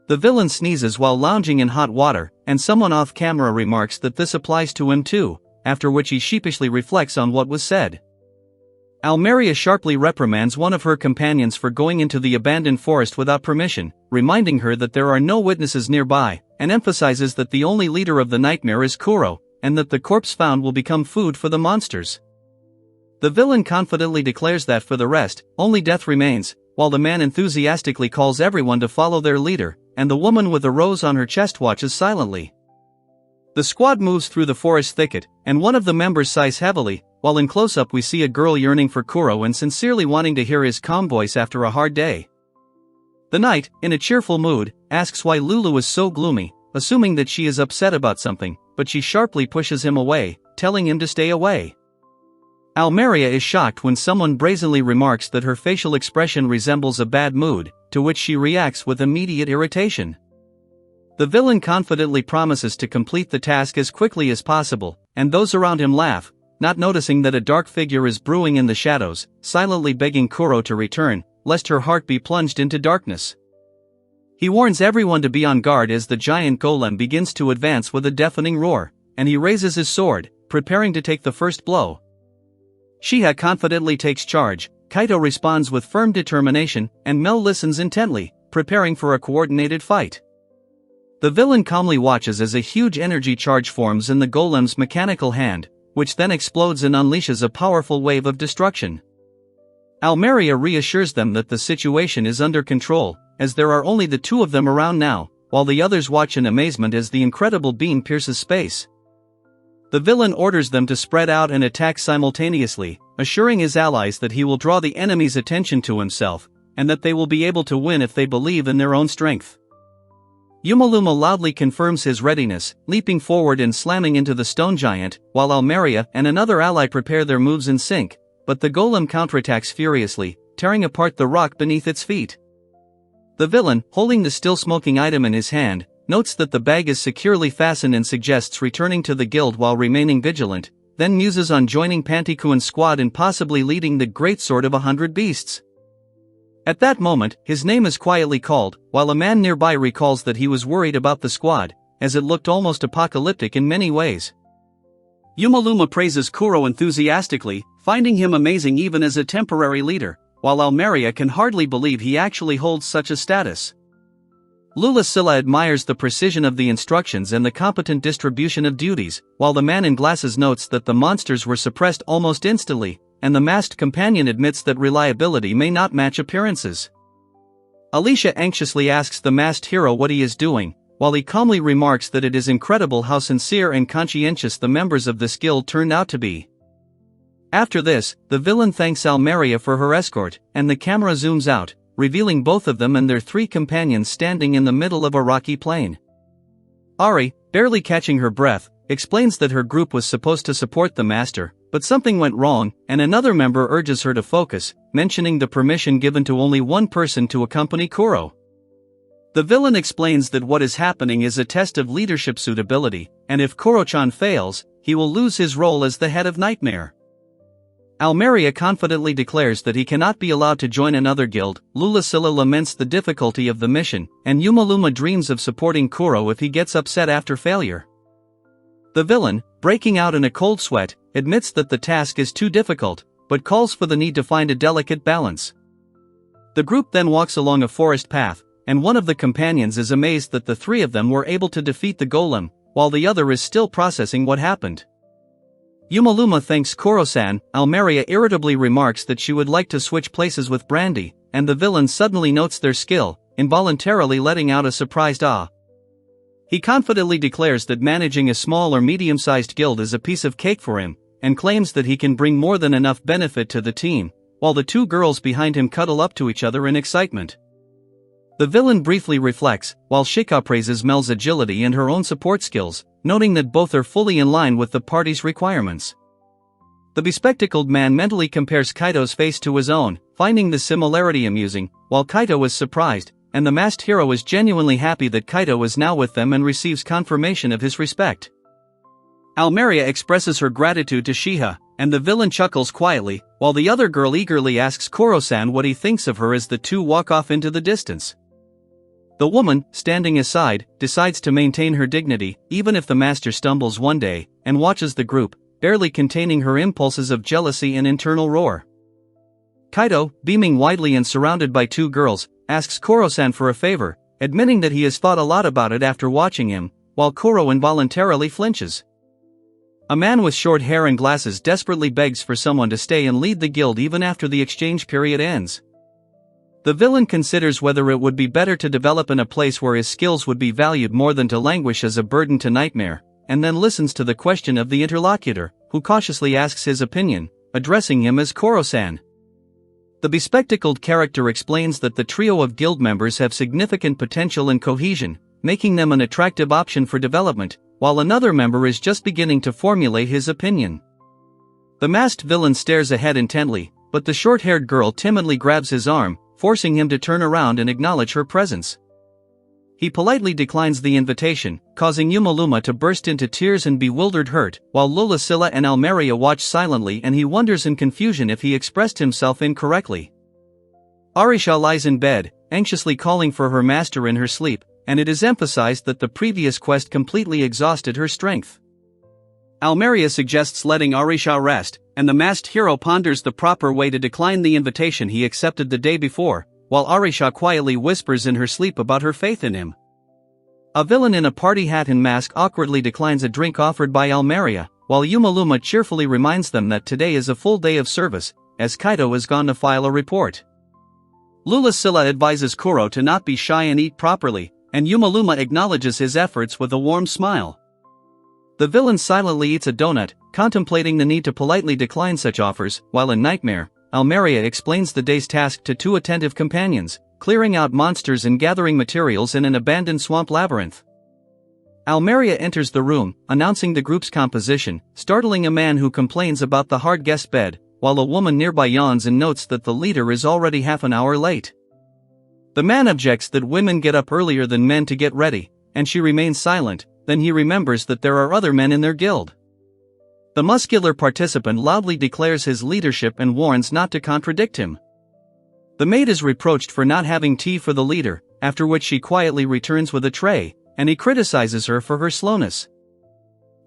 [SPEAKER 1] The villain sneezes while lounging in hot water, and someone off-camera remarks that this applies to him too, after which he sheepishly reflects on what was said. Almeria sharply reprimands one of her companions for going into the abandoned forest without permission, reminding her that there are no witnesses nearby, and emphasizes that the only leader of the nightmare is Kuro, and that the corpse found will become food for the monsters. The villain confidently declares that for the rest, only death remains, while the man enthusiastically calls everyone to follow their leader, and the woman with a rose on her chest watches silently. The squad moves through the forest thicket, and one of the members sighs heavily, while in close-up we see a girl yearning for Kuro and sincerely wanting to hear his calm voice after a hard day. The knight, in a cheerful mood, asks why Lulu is so gloomy, assuming that she is upset about something, but she sharply pushes him away, telling him to stay away. Almeria is shocked when someone brazenly remarks that her facial expression resembles a bad mood, to which she reacts with immediate irritation. The villain confidently promises to complete the task as quickly as possible, and those around him laugh, not noticing that a dark figure is brewing in the shadows, silently begging Kuro to return, lest her heart be plunged into darkness. He warns everyone to be on guard as the giant golem begins to advance with a deafening roar, and he raises his sword, preparing to take the first blow. Shiha confidently takes charge, Kaito responds with firm determination, and Mel listens intently, preparing for a coordinated fight. The villain calmly watches as a huge energy charge forms in the golem's mechanical hand, which then explodes and unleashes a powerful wave of destruction. Almeria reassures them that the situation is under control, as there are only the two of them around now, while the others watch in amazement as the incredible beam pierces space. The villain orders them to spread out and attack simultaneously, assuring his allies that he will draw the enemy's attention to himself, and that they will be able to win if they believe in their own strength. Yumaluma loudly confirms his readiness, leaping forward and slamming into the stone giant, while Almeria and another ally prepare their moves in sync, but the golem counterattacks furiously, tearing apart the rock beneath its feet. The villain, holding the still smoking item in his hand, notes that the bag is securely fastened and suggests returning to the guild while remaining vigilant, then muses on joining Pantikuan's squad and possibly leading the great sword of 100 beasts. At that moment, his name is quietly called, while a man nearby recalls that he was worried about the squad, as it looked almost apocalyptic in many ways. Yumaluma praises Kuro enthusiastically, finding him amazing even as a temporary leader, while Almeria can hardly believe he actually holds such a status. Lulasilla admires the precision of the instructions and the competent distribution of duties, while the man in glasses notes that the monsters were suppressed almost instantly, and the masked companion admits that reliability may not match appearances. Alicia anxiously asks the masked hero what he is doing, while he calmly remarks that it is incredible how sincere and conscientious the members of this guild turned out to be. After this, the villain thanks Almeria for her escort, and the camera zooms out, revealing both of them and their three companions standing in the middle of a rocky plain. Ari, barely catching her breath, explains that her group was supposed to support the master, but something went wrong, and another member urges her to focus, mentioning the permission given to only one person to accompany Kuro. The villain explains that what is happening is a test of leadership suitability, and if Kuro-chan fails, he will lose his role as the head of Nightmare. Almeria confidently declares that he cannot be allowed to join another guild. Lulasilla laments the difficulty of the mission, and Yumaluma dreams of supporting Kuro if he gets upset after failure. The villain, breaking out in a cold sweat, admits that the task is too difficult, but calls for the need to find a delicate balance. The group then walks along a forest path, and one of the companions is amazed that the three of them were able to defeat the golem, while the other is still processing what happened. Yumaluma thanks Koro-san. Almeria irritably remarks that she would like to switch places with Brandy, and the villain suddenly notes their skill, involuntarily letting out a surprised ah. He confidently declares that managing a small or medium-sized guild is a piece of cake for him, and claims that he can bring more than enough benefit to the team, while the two girls behind him cuddle up to each other in excitement. The villain briefly reflects, while Shika praises Mel's agility and her own support skills, noting that both are fully in line with the party's requirements. The bespectacled man mentally compares Kaito's face to his own, finding the similarity amusing, while Kaito is surprised, and the masked hero is genuinely happy that Kaito is now with them and receives confirmation of his respect. Almeria expresses her gratitude to Shiha, and the villain chuckles quietly, while the other girl eagerly asks Koro-san what he thinks of her as the two walk off into the distance. The woman, standing aside, decides to maintain her dignity, even if the master stumbles one day, and watches the group, barely containing her impulses of jealousy and internal roar. Kaito, beaming widely and surrounded by two girls, asks Koro-san for a favor, admitting that he has thought a lot about it after watching him, while Koro involuntarily flinches. A man with short hair and glasses desperately begs for someone to stay and lead the guild even after the exchange period ends. The villain considers whether it would be better to develop in a place where his skills would be valued more than to languish as a burden to Nightmare, and then listens to the question of the interlocutor, who cautiously asks his opinion, addressing him as Koro-san. The bespectacled character explains that the trio of guild members have significant potential and cohesion, making them an attractive option for development, while another member is just beginning to formulate his opinion. The masked villain stares ahead intently, but the short-haired girl timidly grabs his arm, forcing him to turn around and acknowledge her presence. He politely declines the invitation, causing Yumaluma to burst into tears and bewildered hurt, while Lulasilla and Almeria watch silently, and he wonders in confusion if he expressed himself incorrectly. Arisha lies in bed, anxiously calling for her master in her sleep, and it is emphasized that the previous quest completely exhausted her strength. Almeria suggests letting Arisha rest, and the masked hero ponders the proper way to decline the invitation he accepted the day before, while Arisha quietly whispers in her sleep about her faith in him. A villain in a party hat and mask awkwardly declines a drink offered by Almeria, while Yumaluma cheerfully reminds them that today is a full day of service, as Kaito has gone to file a report. Lulasilla advises Kuro to not be shy and eat properly, and Yumaluma acknowledges his efforts with a warm smile. The villain silently eats a donut, contemplating the need to politely decline such offers, while in Nightmare, Almeria explains the day's task to two attentive companions, clearing out monsters and gathering materials in an abandoned swamp labyrinth. Almeria enters the room, announcing the group's composition, startling a man who complains about the hard guest bed, while a woman nearby yawns and notes that the leader is already half an hour late. The man objects that women get up earlier than men to get ready, and she remains silent. Then he remembers that there are other men in their guild. The muscular participant loudly declares his leadership and warns not to contradict him. The maid is reproached for not having tea for the leader, after which she quietly returns with a tray, and he criticizes her for her slowness.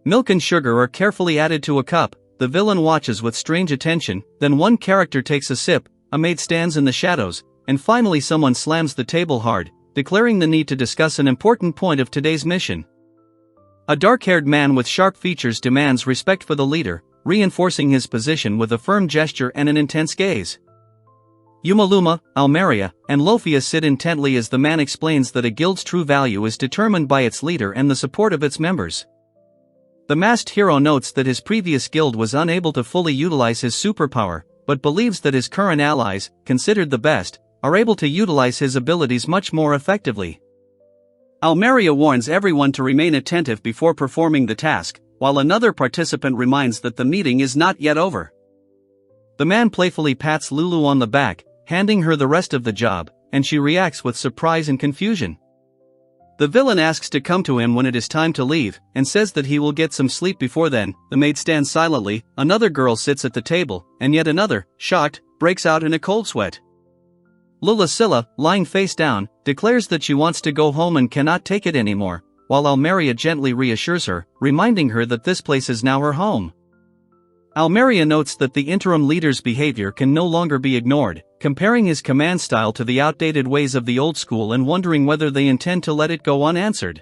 [SPEAKER 1] Milk and sugar are carefully added to a cup. The villain watches with strange attention, then one character takes a sip, a maid stands in the shadows, and finally someone slams the table hard, declaring the need to discuss an important point of today's mission. A dark-haired man with sharp features demands respect for the leader, reinforcing his position with a firm gesture and an intense gaze. Yumaluma, Almeria, and Lofia sit intently as the man explains that a guild's true value is determined by its leader and the support of its members. The masked hero notes that his previous guild was unable to fully utilize his superpower, but believes that his current allies, considered the best, are able to utilize his abilities much more effectively. Almeria warns everyone to remain attentive before performing the task, while another participant reminds that the meeting is not yet over. The man playfully pats Lulu on the back, handing her the rest of the job, and she reacts with surprise and confusion. The villain asks to come to him when it is time to leave, and says that he will get some sleep before then. The maid stands silently, another girl sits at the table, and yet another, shocked, breaks out in a cold sweat. Lulasilla, lying face down, declares that she wants to go home and cannot take it anymore, while Almeria gently reassures her, reminding her that this place is now her home. Almeria notes that the interim leader's behavior can no longer be ignored, comparing his command style to the outdated ways of the old school and wondering whether they intend to let it go unanswered.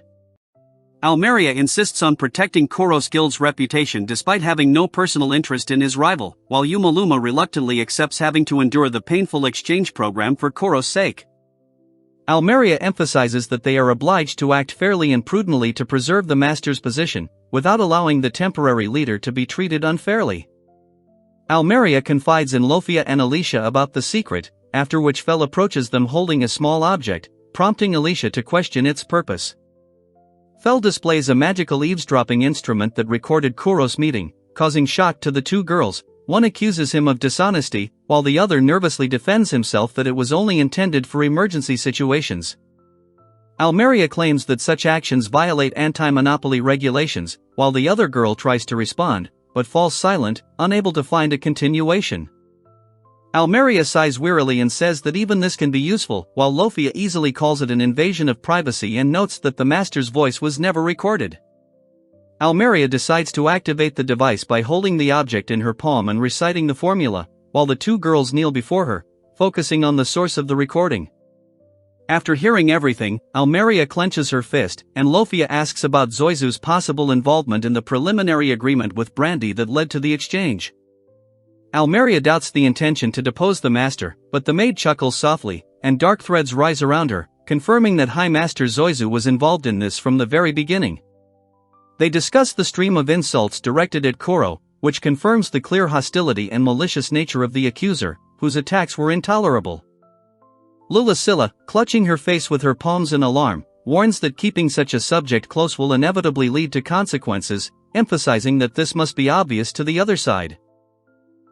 [SPEAKER 1] Almeria insists on protecting Kuro's guild's reputation despite having no personal interest in his rival, while Yumaluma reluctantly accepts having to endure the painful exchange program for Kuro's sake. Almeria emphasizes that they are obliged to act fairly and prudently to preserve the master's position, without allowing the temporary leader to be treated unfairly. Almeria confides in Lofia and Alicia about the secret, after which Fel approaches them holding a small object, prompting Alicia to question its purpose. Fel displays a magical eavesdropping instrument that recorded Kuro's meeting, causing shock to the two girls. One accuses him of dishonesty, while the other nervously defends himself that it was only intended for emergency situations. Almeria claims that such actions violate anti-monopoly regulations, while the other girl tries to respond, but falls silent, unable to find a continuation. Almeria sighs wearily and says that even this can be useful, while Lofia easily calls it an invasion of privacy and notes that the master's voice was never recorded. Almeria decides to activate the device by holding the object in her palm and reciting the formula, while the two girls kneel before her, focusing on the source of the recording. After hearing everything, Almeria clenches her fist, and Lofia asks about Zoizu's possible involvement in the preliminary agreement with Brandy that led to the exchange. Almeria doubts the intention to depose the master, but the maid chuckles softly, and dark threads rise around her, confirming that High Master Zoizu was involved in this from the very beginning. They discuss the stream of insults directed at Kuro, which confirms the clear hostility and malicious nature of the accuser, whose attacks were intolerable. Lulasilla, clutching her face with her palms in alarm, warns that keeping such a subject close will inevitably lead to consequences, emphasizing that this must be obvious to the other side.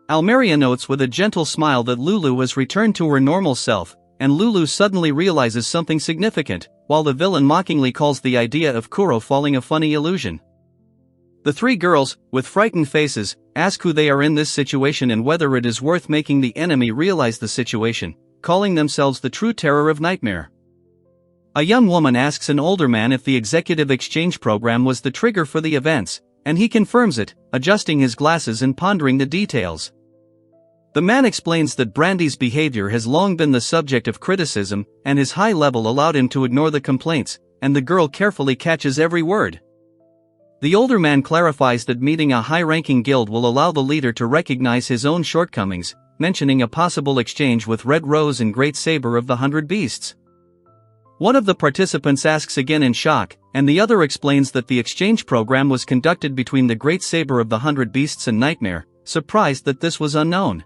[SPEAKER 1] Almeria notes with a gentle smile that Lulu has returned to her normal self, and Lulu suddenly realizes something significant, while the villain mockingly calls the idea of Kuro falling a funny illusion. The three girls, with frightened faces, ask who they are in this situation and whether it is worth making the enemy realize the situation, calling themselves the true terror of Nightmare. A young woman asks an older man if the executive exchange program was the trigger for the events, and he confirms it, adjusting his glasses and pondering the details. The man explains that Brandy's behavior has long been the subject of criticism, and his high level allowed him to ignore the complaints, and the girl carefully catches every word. The older man clarifies that meeting a high-ranking guild will allow the leader to recognize his own shortcomings, mentioning a possible exchange with Red Rose and Great Saber of the 100 Beasts. One of the participants asks again in shock, and the other explains that the exchange program was conducted between the Great Saber of the 100 Beasts and Nightmare, surprised that this was unknown.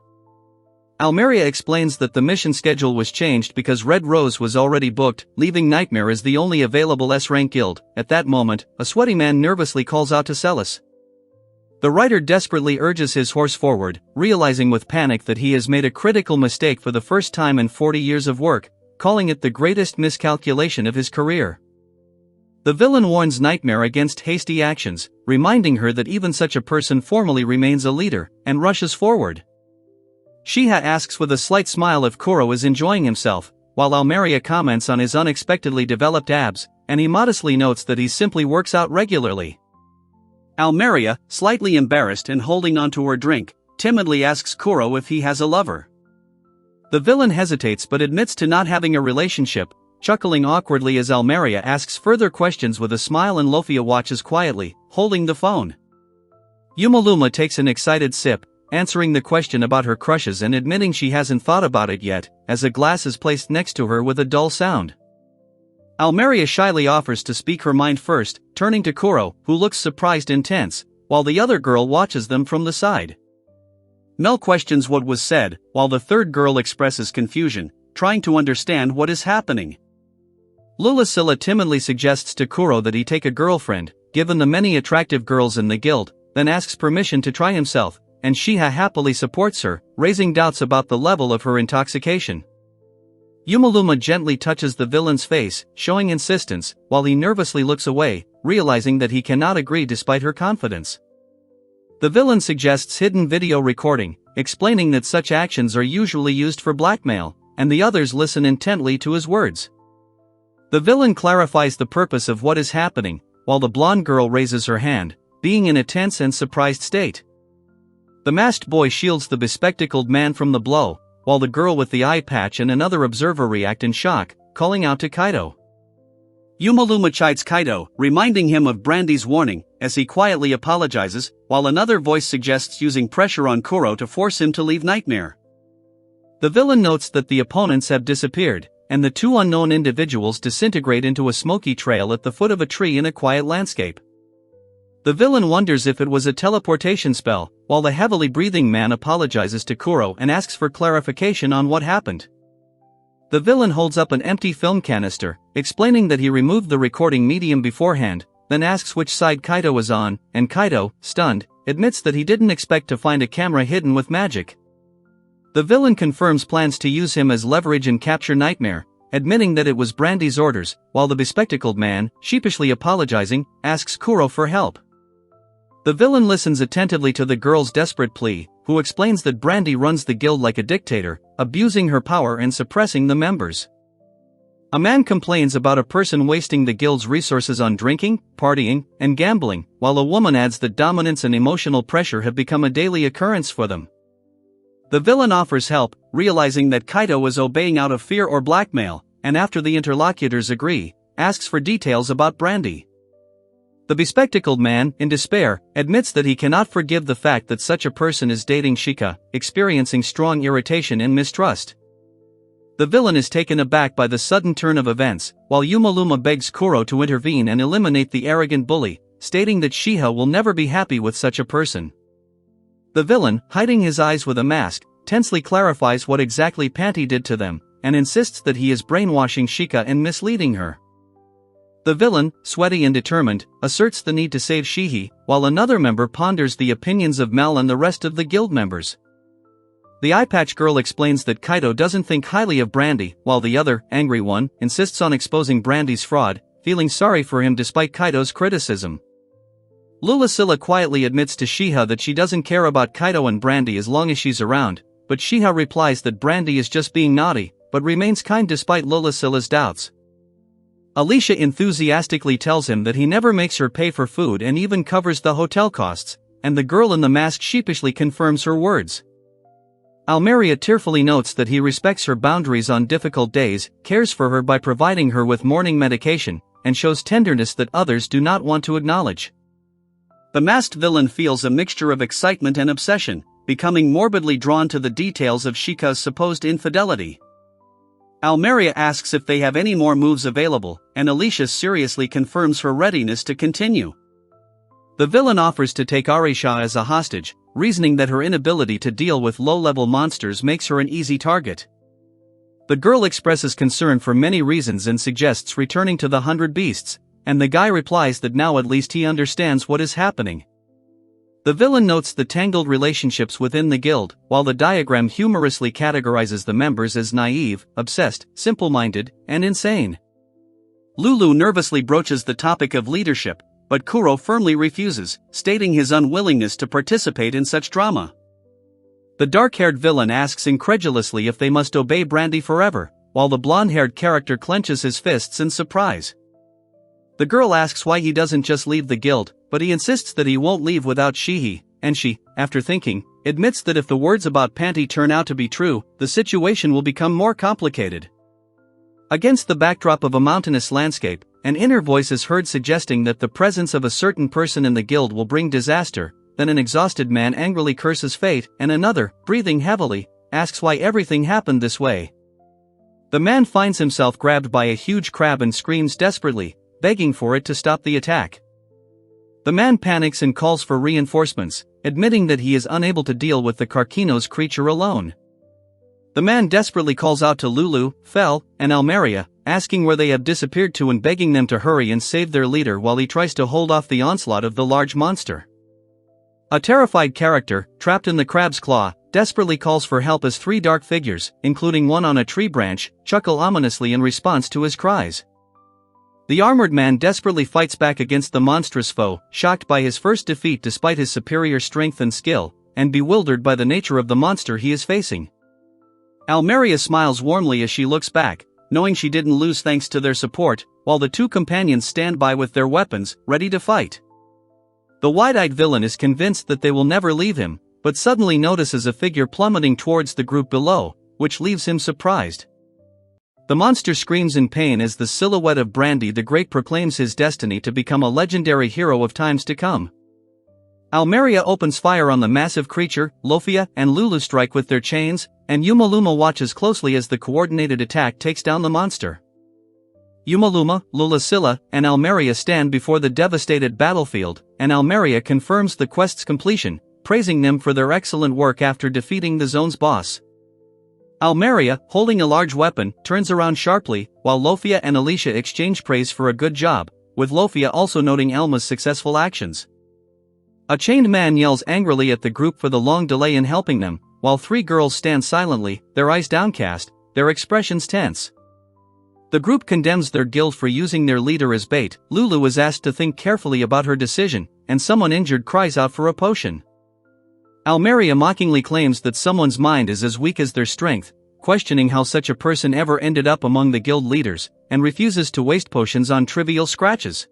[SPEAKER 1] Almeria explains that the mission schedule was changed because Red Rose was already booked, leaving Nightmare as the only available S-rank guild. At that moment, a sweaty man nervously calls out to Celis. The rider desperately urges his horse forward, realizing with panic that he has made a critical mistake for the first time in 40 years of work, calling it the greatest miscalculation of his career. The villain warns Nightmare against hasty actions, reminding her that even such a person formally remains a leader, and rushes forward. Shiha asks with a slight smile if Kuro is enjoying himself, while Almeria comments on his unexpectedly developed abs, and he modestly notes that he simply works out regularly. Almeria, slightly embarrassed and holding onto her drink, timidly asks Kuro if he has a lover. The villain hesitates but admits to not having a relationship, chuckling awkwardly as Almeria asks further questions with a smile and Lofia watches quietly, holding the phone. Yumaluma takes an excited sip, answering the question about her crushes and admitting she hasn't thought about it yet, as a glass is placed next to her with a dull sound. Almeria shyly offers to speak her mind first, turning to Kuro, who looks surprised and tense, while the other girl watches them from the side. Mel questions what was said, while the third girl expresses confusion, trying to understand what is happening. Lulasilla timidly suggests to Kuro that he take a girlfriend, given the many attractive girls in the guild, then asks permission to try himself, and Shiha happily supports her, raising doubts about the level of her intoxication. Yumaluma gently touches the villain's face, showing insistence, while he nervously looks away, realizing that he cannot agree despite her confidence. The villain suggests hidden video recording, explaining that such actions are usually used for blackmail, and the others listen intently to his words. The villain clarifies the purpose of what is happening, while the blonde girl raises her hand, being in a tense and surprised state. The masked boy shields the bespectacled man from the blow, while the girl with the eye patch and another observer react in shock, calling out to Kaido. Yumaluma chides Kaido, reminding him of Brandy's warning, as he quietly apologizes, while another voice suggests using pressure on Kuro to force him to leave Nightmare. The villain notes that the opponents have disappeared, and the two unknown individuals disintegrate into a smoky trail at the foot of a tree in a quiet landscape. The villain wonders if it was a teleportation spell, while the heavily breathing man apologizes to Kuro and asks for clarification on what happened. The villain holds up an empty film canister, explaining that he removed the recording medium beforehand, then asks which side Kaido is on, and Kaido, stunned, admits that he didn't expect to find a camera hidden with magic. The villain confirms plans to use him as leverage and capture Nightmare, admitting that it was Brandy's orders, while the bespectacled man, sheepishly apologizing, asks Kuro for help. The villain listens attentively to the girl's desperate plea, who explains that Brandy runs the guild like a dictator, abusing her power and suppressing the members. A man complains about a person wasting the guild's resources on drinking, partying, and gambling, while a woman adds that dominance and emotional pressure have become a daily occurrence for them. The villain offers help, realizing that Kaido is obeying out of fear or blackmail, and after the interlocutors agree, asks for details about Brandy. The bespectacled man, in despair, admits that he cannot forgive the fact that such a person is dating Shika, experiencing strong irritation and mistrust. The villain is taken aback by the sudden turn of events, while Yumaluma begs Kuro to intervene and eliminate the arrogant bully, stating that Shiha will never be happy with such a person. The villain, hiding his eyes with a mask, tensely clarifies what exactly Panty did to them, and insists that he is brainwashing Shika and misleading her. The villain, sweaty and determined, asserts the need to save Shihi, while another member ponders the opinions of Mel and the rest of the guild members. The eye-patch girl explains that Kaido doesn't think highly of Brandy, while the other, angry one, insists on exposing Brandy's fraud, feeling sorry for him despite Kaido's criticism. Lulasilla quietly admits to Shiha that she doesn't care about Kaido and Brandy as long as she's around, but Shiha replies that Brandy is just being naughty, but remains kind despite Lulasilla's doubts. Alicia enthusiastically tells him that he never makes her pay for food and even covers the hotel costs, and the girl in the mask sheepishly confirms her words. Almeria tearfully notes that he respects her boundaries on difficult days, cares for her by providing her with morning medication, and shows tenderness that others do not want to acknowledge. The masked villain feels a mixture of excitement and obsession, becoming morbidly drawn to the details of Shika's supposed infidelity. Almeria asks if they have any more moves available, and Alicia seriously confirms her readiness to continue. The villain offers to take Arisha as a hostage, reasoning that her inability to deal with low-level monsters makes her an easy target. The girl expresses concern for many reasons and suggests returning to the 100 Beasts, and the guy replies that now at least he understands what is happening. The villain notes the tangled relationships within the guild, while the diagram humorously categorizes the members as naive, obsessed, simple-minded, and insane. Lulu nervously broaches the topic of leadership, but Kuro firmly refuses, stating his unwillingness to participate in such drama. The dark-haired villain asks incredulously if they must obey Brandy forever, while the blonde-haired character clenches his fists in surprise. The girl asks why he doesn't just leave the guild, but he insists that he won't leave without Shihi, and she, after thinking, admits that if the words about Panty turn out to be true, the situation will become more complicated. Against the backdrop of a mountainous landscape, an inner voice is heard suggesting that the presence of a certain person in the guild will bring disaster. Then an exhausted man angrily curses fate, and another, breathing heavily, asks why everything happened this way. The man finds himself grabbed by a huge crab and screams desperately, begging for it to stop the attack. The man panics and calls for reinforcements, admitting that he is unable to deal with the Carquino's creature alone. The man desperately calls out to Lulu, Fel, and Almeria, asking where they have disappeared to and begging them to hurry and save their leader while he tries to hold off the onslaught of the large monster. A terrified character, trapped in the crab's claw, desperately calls for help as three dark figures, including one on a tree branch, chuckle ominously in response to his cries. The armored man desperately fights back against the monstrous foe, shocked by his first defeat despite his superior strength and skill, and bewildered by the nature of the monster he is facing. Almeria smiles warmly as she looks back, knowing she didn't lose thanks to their support, while the two companions stand by with their weapons, ready to fight. The wide-eyed villain is convinced that they will never leave him, but suddenly notices a figure plummeting towards the group below, which leaves him surprised. The monster screams in pain as the silhouette of Brandy the Great proclaims his destiny to become a legendary hero of times to come. Almeria opens fire on the massive creature, Lofia and Lulu strike with their chains, and Yumaluma watches closely as the coordinated attack takes down the monster. Yumaluma, Lulasilla, and Almeria stand before the devastated battlefield, and Almeria confirms the quest's completion, praising them for their excellent work after defeating the zone's boss. Almeria, holding a large weapon, turns around sharply, while Lofia and Alicia exchange praise for a good job, with Lofia also noting Elma's successful actions. A chained man yells angrily at the group for the long delay in helping them, while three girls stand silently, their eyes downcast, their expressions tense. The group condemns their guild for using their leader as bait. Lulu is asked to think carefully about her decision, and someone injured cries out for a potion. Almeria mockingly claims that someone's mind is as weak as their strength, questioning how such a person ever ended up among the guild leaders, and refuses to waste potions on trivial scratches.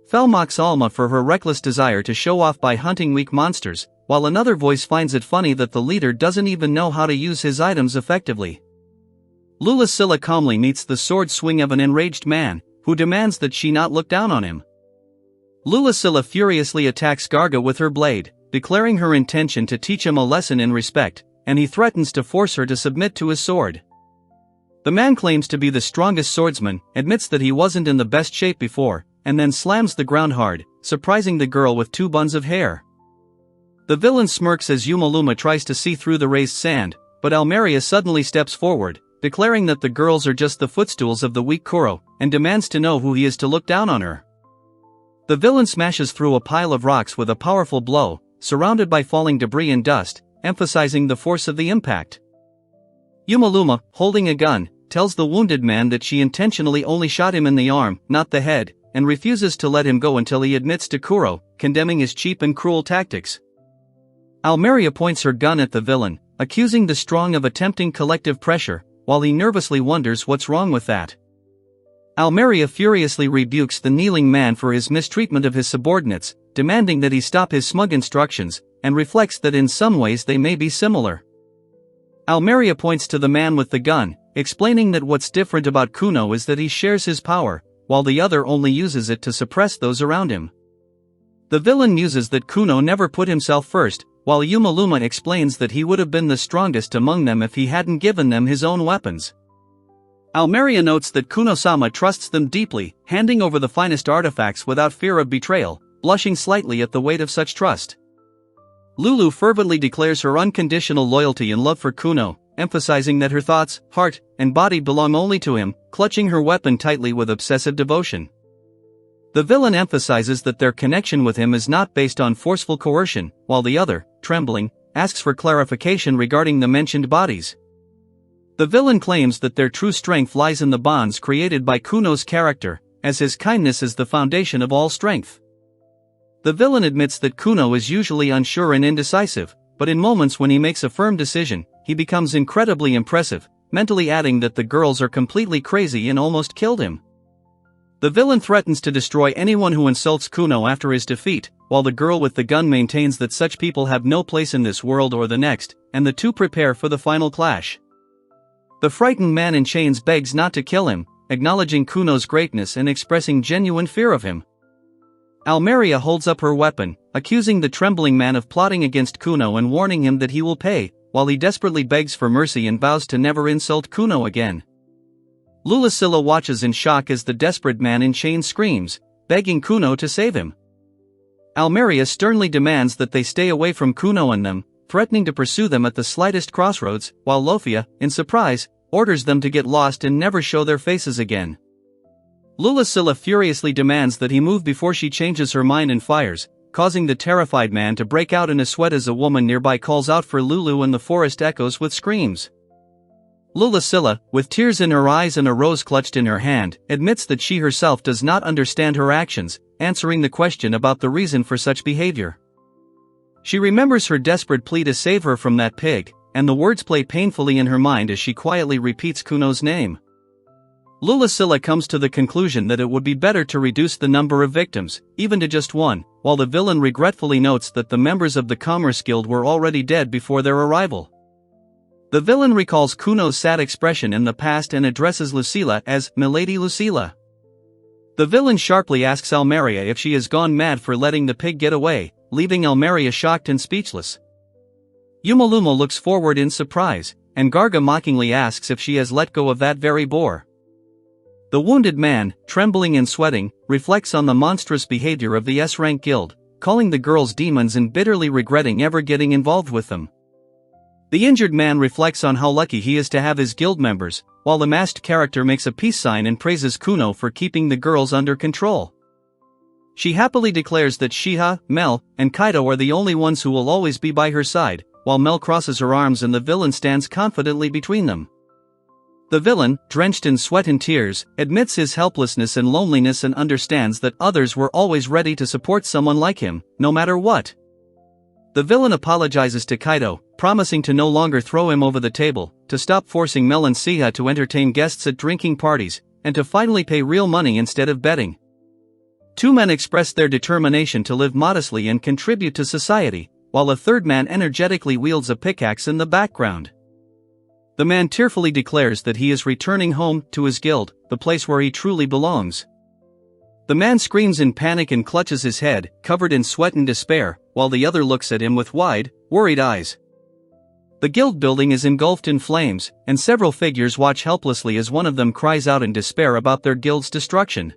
[SPEAKER 1] Fel mocks Alma for her reckless desire to show off by hunting weak monsters, while another voice finds it funny that the leader doesn't even know how to use his items effectively. Lulasilla calmly meets the sword swing of an enraged man, who demands that she not look down on him. Lulasilla furiously attacks Garga with her blade, declaring her intention to teach him a lesson in respect, and he threatens to force her to submit to his sword. The man claims to be the strongest swordsman, admits that he wasn't in the best shape before, and then slams the ground hard, surprising the girl with 2 buns of hair. The villain smirks as Yumaluma tries to see through the raised sand, but Almeria suddenly steps forward, declaring that the girls are just the footstools of the weak Kuro, and demands to know who he is to look down on her. The villain smashes through a pile of rocks with a powerful blow, surrounded by falling debris and dust, emphasizing the force of the impact. Yumaluma, holding a gun, tells the wounded man that she intentionally only shot him in the arm, not the head, and refuses to let him go until he admits to Kuro, condemning his cheap and cruel tactics. Almeria points her gun at the villain, accusing the strong of attempting collective pressure, while he nervously wonders what's wrong with that. Almeria furiously rebukes the kneeling man for his mistreatment of his subordinates, demanding that he stop his smug instructions, and reflects that in some ways they may be similar. Almeria points to the man with the gun, explaining that what's different about Kuno is that he shares his power, while the other only uses it to suppress those around him. The villain muses that Kuno never put himself first, while Yumaluma explains that he would have been the strongest among them if he hadn't given them his own weapons. Almeria notes that Kuno-sama trusts them deeply, handing over the finest artifacts without fear of betrayal, blushing slightly at the weight of such trust. Lulu fervently declares her unconditional loyalty and love for Kuno, emphasizing that her thoughts, heart, and body belong only to him, clutching her weapon tightly with obsessive devotion. The villain emphasizes that their connection with him is not based on forceful coercion, while the other, trembling, asks for clarification regarding the mentioned bodies. The villain claims that their true strength lies in the bonds created by Kuno's character, as his kindness is the foundation of all strength. The villain admits that Kuno is usually unsure and indecisive, but in moments when he makes a firm decision, he becomes incredibly impressive, mentally adding that the girls are completely crazy and almost killed him. The villain threatens to destroy anyone who insults Kuno after his defeat, while the girl with the gun maintains that such people have no place in this world or the next, and the two prepare for the final clash. The frightened man in chains begs not to kill him, acknowledging Kuno's greatness and expressing genuine fear of him. Almeria holds up her weapon, accusing the trembling man of plotting against Kuno and warning him that he will pay, while he desperately begs for mercy and vows to never insult Kuno again. Lulasilla watches in shock as the desperate man in chains screams, begging Kuno to save him. Almeria sternly demands that they stay away from Kuno and them, threatening to pursue them at the slightest crossroads, while Lofia, in surprise, orders them to get lost and never show their faces again. Lulasilla furiously demands that he move before she changes her mind and fires, causing the terrified man to break out in a sweat as a woman nearby calls out for Lulu and the forest echoes with screams. Lulasilla, with tears in her eyes and a rose clutched in her hand, admits that she herself does not understand her actions, answering the question about the reason for such behavior. She remembers her desperate plea to save her from that pig, and the words play painfully in her mind as she quietly repeats Kuno's name. Lulasilla comes to the conclusion that it would be better to reduce the number of victims, even to just one, while the villain regretfully notes that the members of the Commerce Guild were already dead before their arrival. The villain recalls Kuno's sad expression in the past and addresses Lucilla as Milady Lucilla. The villain sharply asks Almeria if she has gone mad for letting the pig get away, leaving Almeria shocked and speechless. Yumaluma looks forward in surprise, and Garga mockingly asks if she has let go of that very boar. The wounded man, trembling and sweating, reflects on the monstrous behavior of the S-rank guild, calling the girls demons and bitterly regretting ever getting involved with them. The injured man reflects on how lucky he is to have his guild members, while the masked character makes a peace sign and praises Kuno for keeping the girls under control. She happily declares that Shiha, Mel, and Kaido are the only ones who will always be by her side, while Mel crosses her arms and the villain stands confidently between them. The villain, drenched in sweat and tears, admits his helplessness and loneliness and understands that others were always ready to support someone like him, no matter what. The villain apologizes to Kaido, promising to no longer throw him over the table, to stop forcing Mel and Shiha to entertain guests at drinking parties, and to finally pay real money instead of betting. Two men express their determination to live modestly and contribute to society, while a third man energetically wields a pickaxe in the background. The man tearfully declares that he is returning home to his guild, the place where he truly belongs. The man screams in panic and clutches his head, covered in sweat and despair, while the other looks at him with wide, worried eyes. The guild building is engulfed in flames, and several figures watch helplessly as one of them cries out in despair about their guild's destruction.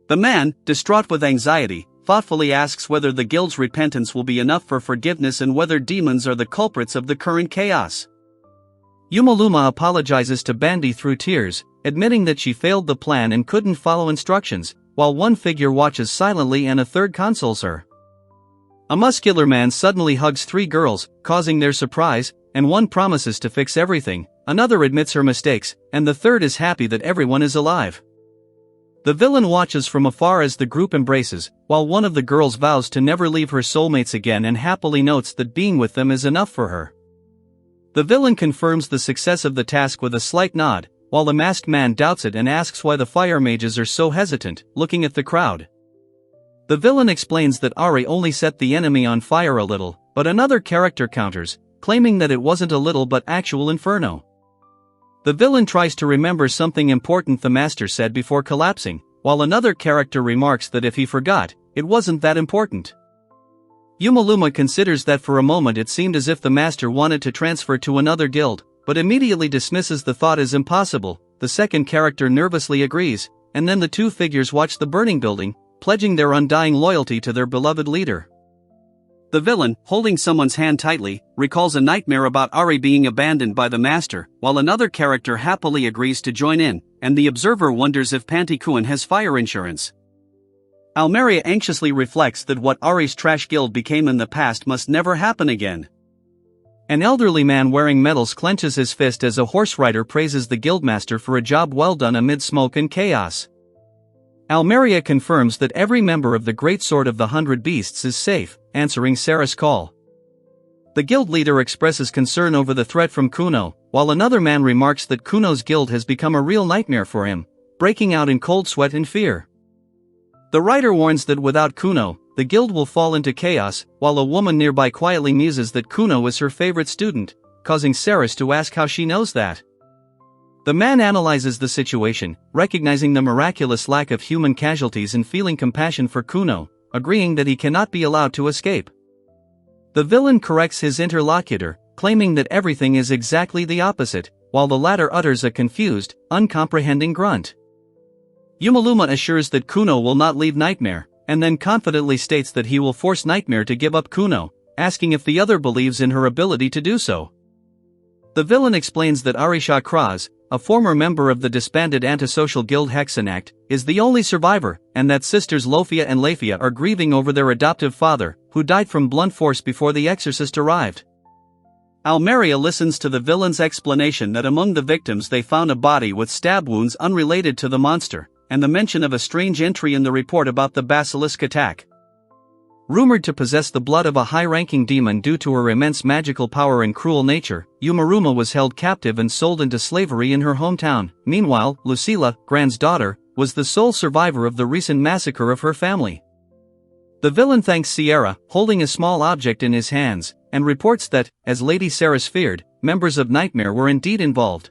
[SPEAKER 1] The man, distraught with anxiety, thoughtfully asks whether the guild's repentance will be enough for forgiveness and whether demons are the culprits of the current chaos. Yumaluma apologizes to Bandy through tears, admitting that she failed the plan and couldn't follow instructions, while one figure watches silently and a third consoles her. A muscular man suddenly hugs three girls, causing their surprise, and one promises to fix everything, another admits her mistakes, and the third is happy that everyone is alive. The villain watches from afar as the group embraces, while one of the girls vows to never leave her soulmates again and happily notes that being with them is enough for her. The villain confirms the success of the task with a slight nod, while the masked man doubts it and asks why the fire mages are so hesitant, looking at the crowd. The villain explains that Ari only set the enemy on fire a little, but another character counters, claiming that it wasn't a little but actual inferno. The villain tries to remember something important the master said before collapsing, while another character remarks that if he forgot, it wasn't that important. Yumaluma considers that for a moment it seemed as if the master wanted to transfer to another guild, but immediately dismisses the thought as impossible. The second character nervously agrees, and then the two figures watch the burning building, pledging their undying loyalty to their beloved leader. The villain, holding someone's hand tightly, recalls a nightmare about Ari being abandoned by the master, while another character happily agrees to join in, and the observer wonders if Pantikuan has fire insurance. Almeria anxiously reflects that what Ari's trash guild became in the past must never happen again. An elderly man wearing medals clenches his fist as a horse rider praises the guildmaster for a job well done amid smoke and chaos. Almeria confirms that every member of the Great Sword of the 100 Beasts is safe, answering Sarah's call. The guild leader expresses concern over the threat from Kuno, while another man remarks that Kuno's guild has become a real nightmare for him, breaking out in cold sweat and fear. The writer warns that without Kuno, the guild will fall into chaos, while a woman nearby quietly muses that Kuno is her favorite student, causing Saris to ask how she knows that. The man analyzes the situation, recognizing the miraculous lack of human casualties and feeling compassion for Kuno, agreeing that he cannot be allowed to escape. The villain corrects his interlocutor, claiming that everything is exactly the opposite, while the latter utters a confused, uncomprehending grunt. Yumaluma assures that Kuno will not leave Nightmare, and then confidently states that he will force Nightmare to give up Kuno, asking if the other believes in her ability to do so. The villain explains that Arisha Kraz, a former member of the disbanded antisocial guild Hexenact, is the only survivor, and that sisters Lofia and Lafia are grieving over their adoptive father, who died from blunt force before the exorcist arrived. Almeria listens to the villain's explanation that among the victims they found a body with stab wounds unrelated to the monster, and the mention of a strange entry in the report about the basilisk attack. Rumored to possess the blood of a high-ranking demon due to her immense magical power and cruel nature, Yumaruma was held captive and sold into slavery in her hometown. Meanwhile, Lucilla, Grand's daughter, was the sole survivor of the recent massacre of her family. The villain thanks Sierra, holding a small object in his hands, and reports that, as Lady Saris feared, members of Nightmare were indeed involved.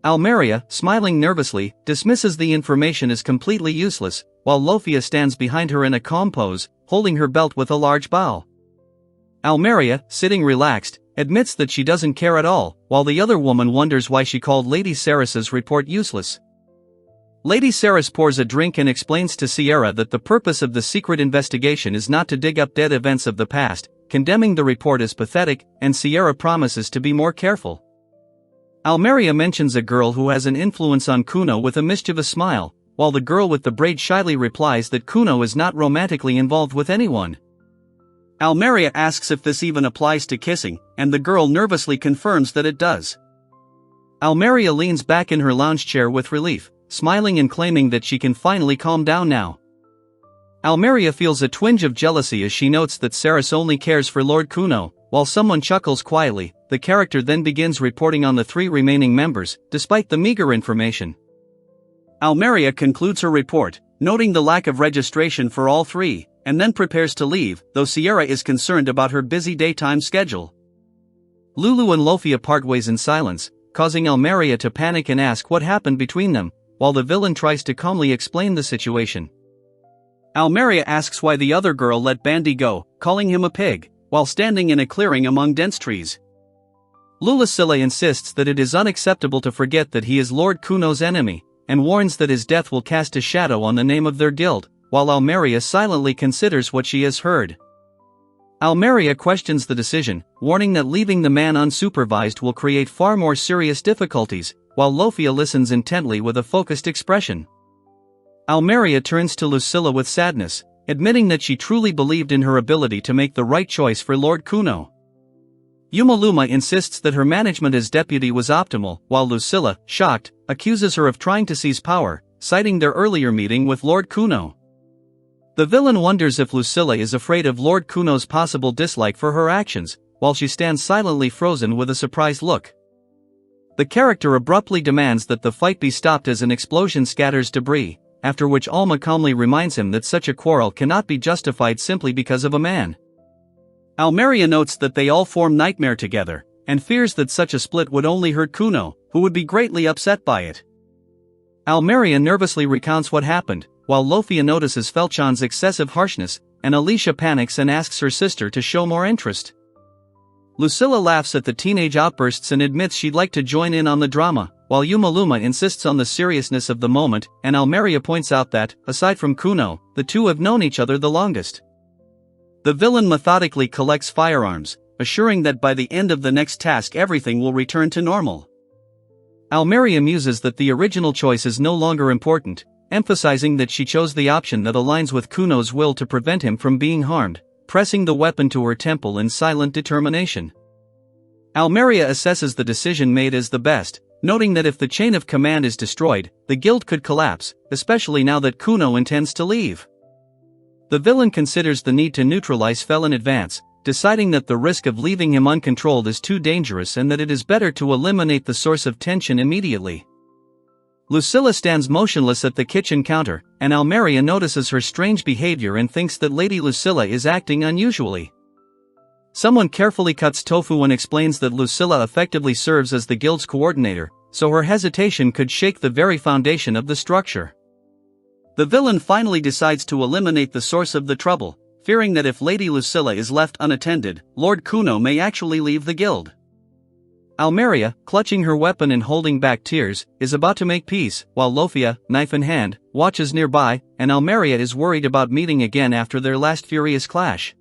[SPEAKER 1] Almeria, smiling nervously, dismisses the information as completely useless, while Lofia stands behind her in a calm pose, holding her belt with a large bow. Almeria, sitting relaxed, admits that she doesn't care at all, while the other woman wonders why she called Lady Saris's report useless. Lady Saris pours a drink and explains to Sierra that the purpose of the secret investigation is not to dig up dead events of the past, condemning the report as pathetic, and Sierra promises to be more careful. Almeria mentions a girl who has an influence on Kuno with a mischievous smile, while the girl with the braid shyly replies that Kuno is not romantically involved with anyone. Almeria asks if this even applies to kissing, and the girl nervously confirms that it does. Almeria leans back in her lounge chair with relief, smiling and claiming that she can finally calm down now. Almeria feels a twinge of jealousy as she notes that Saris only cares for Lord Kuno, while someone chuckles quietly. The character then begins reporting on the 3 remaining members, despite the meager information. Almeria concludes her report, noting the lack of registration for all 3, and then prepares to leave, though Sierra is concerned about her busy daytime schedule. Lulu and Lofia part ways in silence, causing Almeria to panic and ask what happened between them, while the villain tries to calmly explain the situation. Almeria asks why the other girl let Bandy go, calling him a pig, while standing in a clearing among dense trees. Lulusilla insists that it is unacceptable to forget that he is Lord Kuno's enemy, and warns that his death will cast a shadow on the name of their guild, while Almeria silently considers what she has heard. Almeria questions the decision, warning that leaving the man unsupervised will create far more serious difficulties, while Lofia listens intently with a focused expression. Almeria turns to Lucilla with sadness, admitting that she truly believed in her ability to make the right choice for Lord Kuno. Yumaluma insists that her management as deputy was optimal, while Lucilla, shocked, accuses her of trying to seize power, citing their earlier meeting with Lord Kuno. The villain wonders if Lucilla is afraid of Lord Kuno's possible dislike for her actions, while she stands silently frozen with a surprised look. The character abruptly demands that the fight be stopped as an explosion scatters debris, after which Alma calmly reminds him that such a quarrel cannot be justified simply because of a man. Almeria notes that they all form Nightmare together, and fears that such a split would only hurt Kuno, who would be greatly upset by it. Almeria nervously recounts what happened, while Lofia notices Felchan's excessive harshness, and Alicia panics and asks her sister to show more interest. Lucilla laughs at the teenage outbursts and admits she'd like to join in on the drama, while Yumaluma insists on the seriousness of the moment, and Almeria points out that, aside from Kuno, the two have known each other the longest. The villain methodically collects firearms, assuring that by the end of the next task everything will return to normal. Almeria muses that the original choice is no longer important, emphasizing that she chose the option that aligns with Kuno's will to prevent him from being harmed, pressing the weapon to her temple in silent determination. Almeria assesses the decision made as the best, noting that if the chain of command is destroyed, the guild could collapse, especially now that Kuno intends to leave. The villain considers the need to neutralize Fel in advance, deciding that the risk of leaving him uncontrolled is too dangerous and that it is better to eliminate the source of tension immediately. Lucilla stands motionless at the kitchen counter, and Almeria notices her strange behavior and thinks that Lady Lucilla is acting unusually. Someone carefully cuts tofu and explains that Lucilla effectively serves as the guild's coordinator, so her hesitation could shake the very foundation of the structure. The villain finally decides to eliminate the source of the trouble, fearing that if Lady Lucilla is left unattended, Lord Kuno may actually leave the guild. Almeria, clutching her weapon and holding back tears, is about to make peace, while Lofia, knife in hand, watches nearby, and Almeria is worried about meeting again after their last furious clash.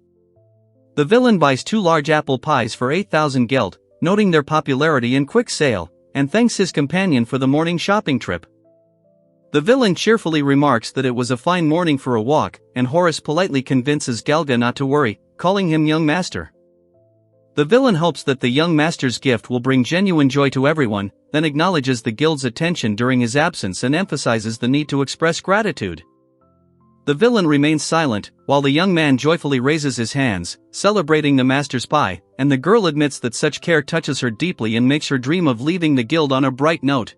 [SPEAKER 1] The villain buys 2 large apple pies for 8,000 geld, noting their popularity and quick sale, and thanks his companion for the morning shopping trip. The villain cheerfully remarks that it was a fine morning for a walk, and Horace politely convinces Galga not to worry, calling him young master. The villain hopes that the young master's gift will bring genuine joy to everyone, then acknowledges the guild's attention during his absence and emphasizes the need to express gratitude. The villain remains silent, while the young man joyfully raises his hands, celebrating the master's pie, and the girl admits that such care touches her deeply and makes her dream of leaving the guild on a bright note.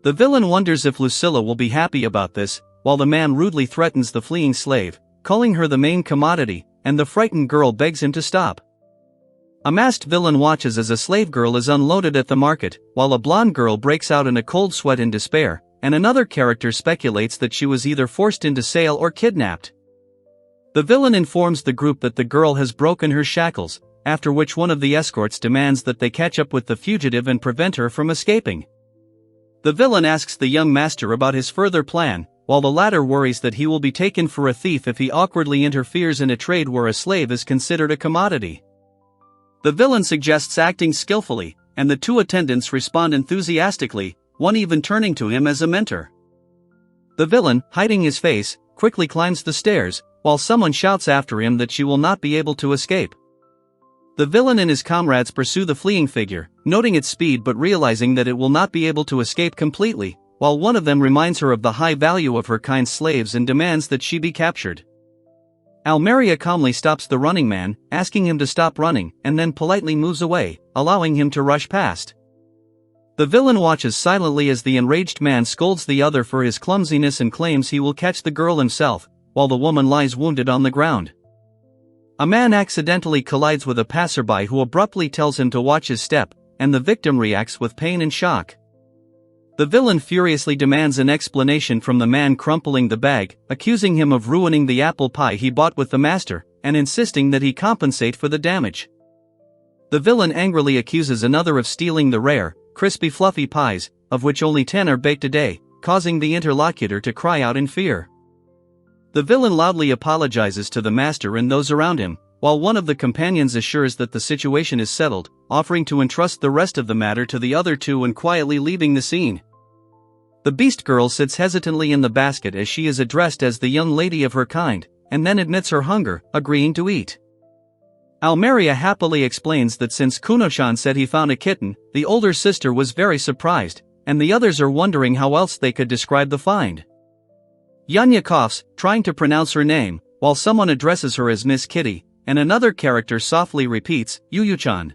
[SPEAKER 1] The villain wonders if Lucilla will be happy about this, while the man rudely threatens the fleeing slave, calling her the main commodity, and the frightened girl begs him to stop. A masked villain watches as a slave girl is unloaded at the market, while a blonde girl breaks out in a cold sweat in despair, and another character speculates that she was either forced into sale or kidnapped. The villain informs the group that the girl has broken her shackles, after which one of the escorts demands that they catch up with the fugitive and prevent her from escaping. The villain asks the young master about his further plan, while the latter worries that he will be taken for a thief if he awkwardly interferes in a trade where a slave is considered a commodity. The villain suggests acting skillfully, and the two attendants respond enthusiastically, one even turning to him as a mentor. The villain, hiding his face, quickly climbs the stairs, while someone shouts after him that she will not be able to escape. The villain and his comrades pursue the fleeing figure, noting its speed but realizing that it will not be able to escape completely, while one of them reminds her of the high value of her kind slaves and demands that she be captured. Almeria calmly stops the running man, asking him to stop running, and then politely moves away, allowing him to rush past. The villain watches silently as the enraged man scolds the other for his clumsiness and claims he will catch the girl himself, while the woman lies wounded on the ground. A man accidentally collides with a passerby who abruptly tells him to watch his step, and the victim reacts with pain and shock. The villain furiously demands an explanation from the man crumpling the bag, accusing him of ruining the apple pie he bought with the master, and insisting that he compensate for the damage. The villain angrily accuses another of stealing the rare, crispy fluffy pies, of which only 10 are baked a day, causing the interlocutor to cry out in fear. The villain loudly apologizes to the master and those around him, while one of the companions assures that the situation is settled, offering to entrust the rest of the matter to the other two and quietly leaving the scene. The beast girl sits hesitantly in the basket as she is addressed as the young lady of her kind, and then admits her hunger, agreeing to eat. Almeria happily explains that since Kuno-chan said he found a kitten, the older sister was very surprised, and the others are wondering how else they could describe the find. Yanya coughs, trying to pronounce her name, while someone addresses her as Miss Kitty, and another character softly repeats, Yuyu-chan.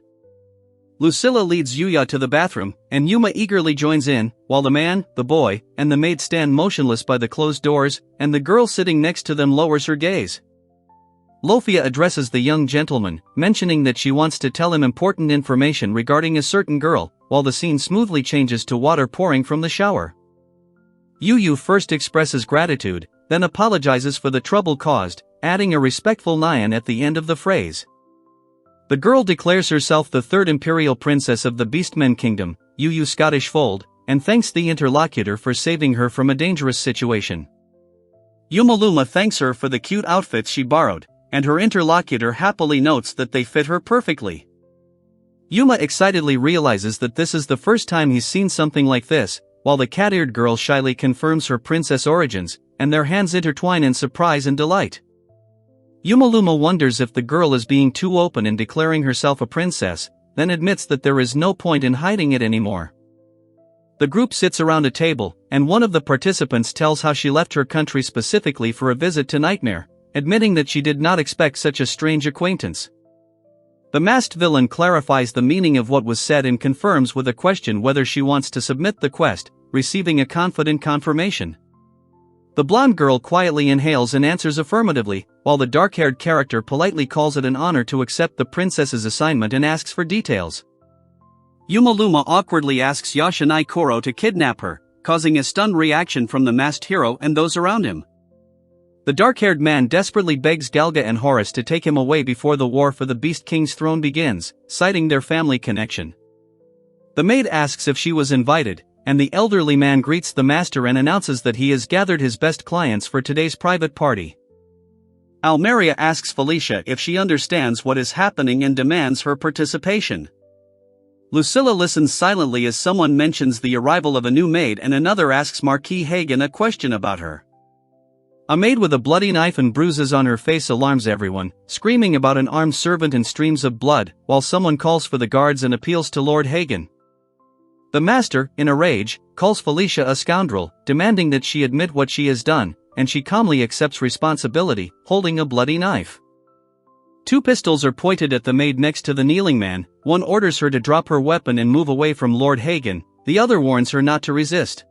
[SPEAKER 1] Lucilla leads Yuya to the bathroom, and Yuma eagerly joins in, while the man, the boy, and the maid stand motionless by the closed doors, and the girl sitting next to them lowers her gaze. Lofia addresses the young gentleman, mentioning that she wants to tell him important information regarding a certain girl, while the scene smoothly changes to water pouring from the shower. Yuyu first expresses gratitude, then apologizes for the trouble caused, adding a respectful nyan at the end of the phrase. The girl declares herself the third imperial princess of the Beastmen Kingdom, Yuyu Scottish Fold, and thanks the interlocutor for saving her from a dangerous situation. Yumaluma thanks her for the cute outfits she borrowed, and her interlocutor happily notes that they fit her perfectly. Yuma excitedly realizes that this is the first time he's seen something like this, while the cat-eared girl shyly confirms her princess origins, and their hands intertwine in surprise and delight. Yumaluma wonders if the girl is being too open in declaring herself a princess, then admits that there is no point in hiding it anymore. The group sits around a table, and one of the participants tells how she left her country specifically for a visit to Nightmare, admitting that she did not expect such a strange acquaintance. The masked villain clarifies the meaning of what was said and confirms with a question whether she wants to submit the quest, receiving a confident confirmation. The blonde girl quietly inhales and answers affirmatively, while the dark-haired character politely calls it an honor to accept the princess's assignment and asks for details. Yumaluma awkwardly asks Yashinai Koro to kidnap her, causing a stunned reaction from the masked hero and those around him. The dark-haired man desperately begs Galga and Horus to take him away before the war for the Beast King's throne begins, citing their family connection. The maid asks if she was invited, and the elderly man greets the master and announces that he has gathered his best clients for today's private party. Almeria asks Felicia if she understands what is happening and demands her participation. Lucilla listens silently as someone mentions the arrival of a new maid and another asks Marquis Hagen a question about her. A maid with a bloody knife and bruises on her face alarms everyone, screaming about an armed servant and streams of blood, while someone calls for the guards and appeals to Lord Hagen. The master, in a rage, calls Felicia a scoundrel, demanding that she admit what she has done, and she calmly accepts responsibility, holding a bloody knife. Two pistols are pointed at the maid next to the kneeling man, one orders her to drop her weapon and move away from Lord Hagen, the other warns her not to resist.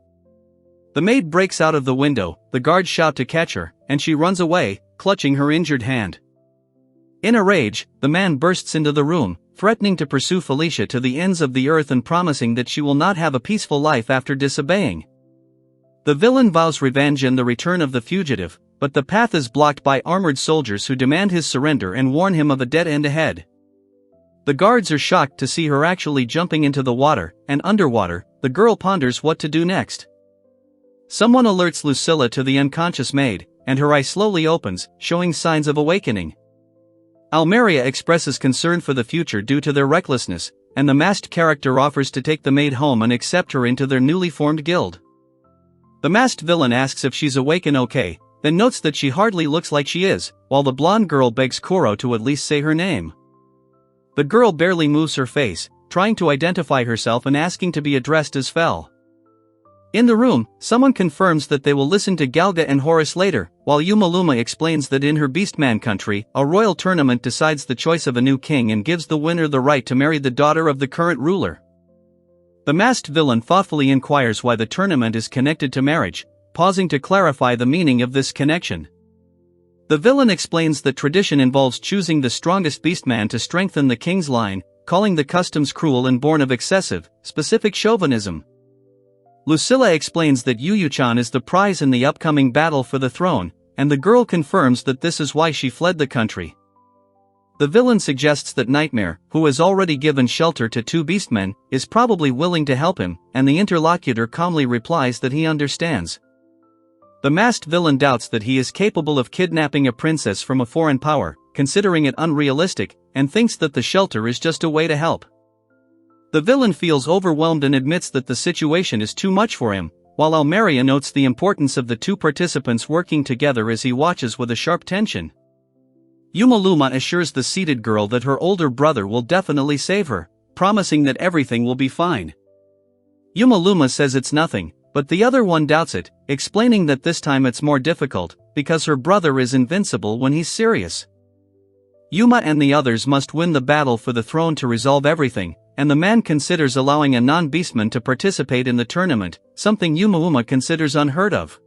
[SPEAKER 1] The maid breaks out of the window, the guards shout to catch her, and she runs away, clutching her injured hand. In a rage, the man bursts into the room, threatening to pursue Felicia to the ends of the earth and promising that she will not have a peaceful life after disobeying. The villain vows revenge and the return of the fugitive, but the path is blocked by armored soldiers who demand his surrender and warn him of a dead end ahead. The guards are shocked to see her actually jumping into the water, and underwater, the girl ponders what to do next. Someone alerts Lucilla to the unconscious maid, and her eye slowly opens, showing signs of awakening. Almeria expresses concern for the future due to their recklessness, and the masked character offers to take the maid home and accept her into their newly formed guild. The masked villain asks if she's awake and okay, then notes that she hardly looks like she is, while the blonde girl begs Koro to at least say her name. The girl barely moves her face, trying to identify herself and asking to be addressed as Fel. In the room, someone confirms that they will listen to Galga and Horus later, while Yumaluma explains that in her Beastman country, a royal tournament decides the choice of a new king and gives the winner the right to marry the daughter of the current ruler. The masked villain thoughtfully inquires why the tournament is connected to marriage, pausing to clarify the meaning of this connection. The villain explains that tradition involves choosing the strongest beastman to strengthen the king's line, calling the customs cruel and born of excessive, specific chauvinism. Lucilla explains that Yu-Yu-chan is the prize in the upcoming battle for the throne, and the girl confirms that this is why she fled the country. The villain suggests that Nightmare, who has already given shelter to 2 beastmen, is probably willing to help him, and the interlocutor calmly replies that he understands. The masked villain doubts that he is capable of kidnapping a princess from a foreign power, considering it unrealistic, and thinks that the shelter is just a way to help. The villain feels overwhelmed and admits that the situation is too much for him, while Almeria notes the importance of the 2 participants working together as he watches with a sharp tension. Yumaluma assures the seated girl that her older brother will definitely save her, promising that everything will be fine. Yumaluma says it's nothing, but the other one doubts it, explaining that this time it's more difficult, because her brother is invincible when he's serious. Yuma and the others must win the battle for the throne to resolve everything, and the man considers allowing a non-beastman to participate in the tournament, something Yumauma considers unheard of.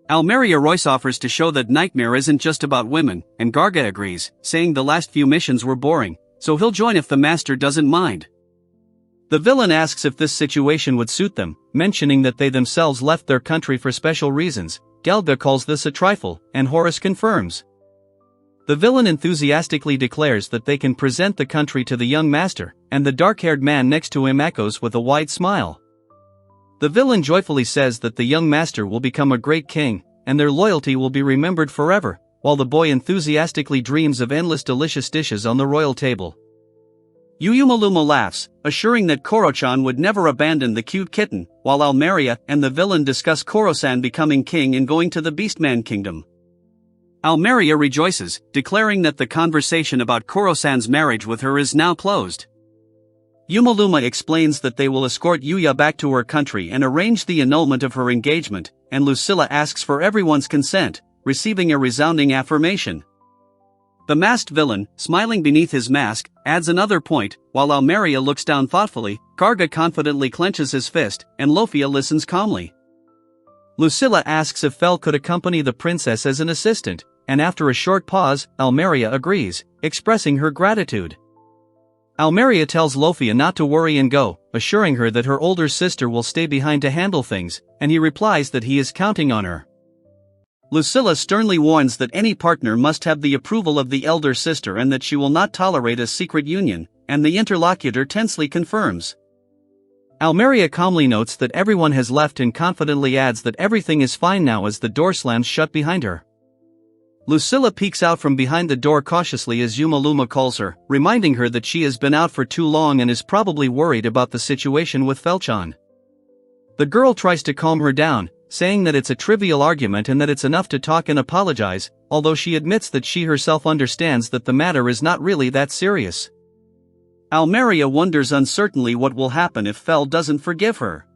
[SPEAKER 1] Almeria Royce offers to show that Nightmare isn't just about women, and Garga agrees, saying the last few missions were boring, so he'll join if the master doesn't mind. The villain asks if this situation would suit them, mentioning that they themselves left their country for special reasons. Galga calls this a trifle, and Horus confirms. The villain enthusiastically declares that they can present the country to the young master, and the dark-haired man next to him echoes with a wide smile. The villain joyfully says that the young master will become a great king, and their loyalty will be remembered forever, while the boy enthusiastically dreams of endless delicious dishes on the royal table. Yumaluma laughs, assuring that Koro-chan would never abandon the cute kitten, while Almeria and the villain discuss Koro-san becoming king and going to the Beastman kingdom. Almeria rejoices, declaring that the conversation about Koro-san's marriage with her is now closed. Yumaluma explains that they will escort Yuya back to her country and arrange the annulment of her engagement, and Lucilla asks for everyone's consent, receiving a resounding affirmation. The masked villain, smiling beneath his mask, adds another point, while Almeria looks down thoughtfully. Karga confidently clenches his fist, and Lofia listens calmly. Lucilla asks if Fel could accompany the princess as an assistant, and after a short pause, Almeria agrees, expressing her gratitude. Almeria tells Lofia not to worry and go, assuring her that her older sister will stay behind to handle things, and he replies that he is counting on her. Lucilla sternly warns that any partner must have the approval of the elder sister and that she will not tolerate a secret union, and the interlocutor tensely confirms. Almeria calmly notes that everyone has left and confidently adds that everything is fine now as the door slams shut behind her. Lucilla peeks out from behind the door cautiously as Yumaluma calls her, reminding her that she has been out for too long and is probably worried about the situation with Felchan. The girl tries to calm her down, saying that it's a trivial argument and that it's enough to talk and apologize, although she admits that she herself understands that the matter is not really that serious. Almeria wonders uncertainly what will happen if Fel doesn't forgive her.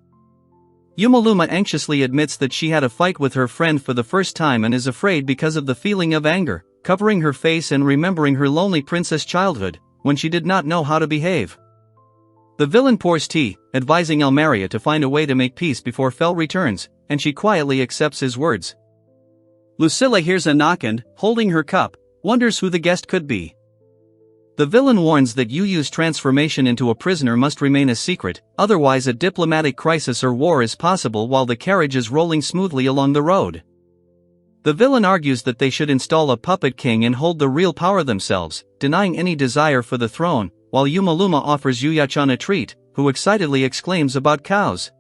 [SPEAKER 1] Yumaluma anxiously admits that she had a fight with her friend for the first time and is afraid because of the feeling of anger, covering her face and remembering her lonely princess childhood, when she did not know how to behave. The villain pours tea, advising Almeria to find a way to make peace before Fel returns, and she quietly accepts his words. Lucilla hears a knock and, holding her cup, wonders who the guest could be. The villain warns that Yu Yu's transformation into a prisoner must remain a secret, otherwise a diplomatic crisis or war is possible while the carriage is rolling smoothly along the road. The villain argues that they should install a puppet king and hold the real power themselves, denying any desire for the throne, while Yumaluma offers Yuyachan a treat, who excitedly exclaims about cows.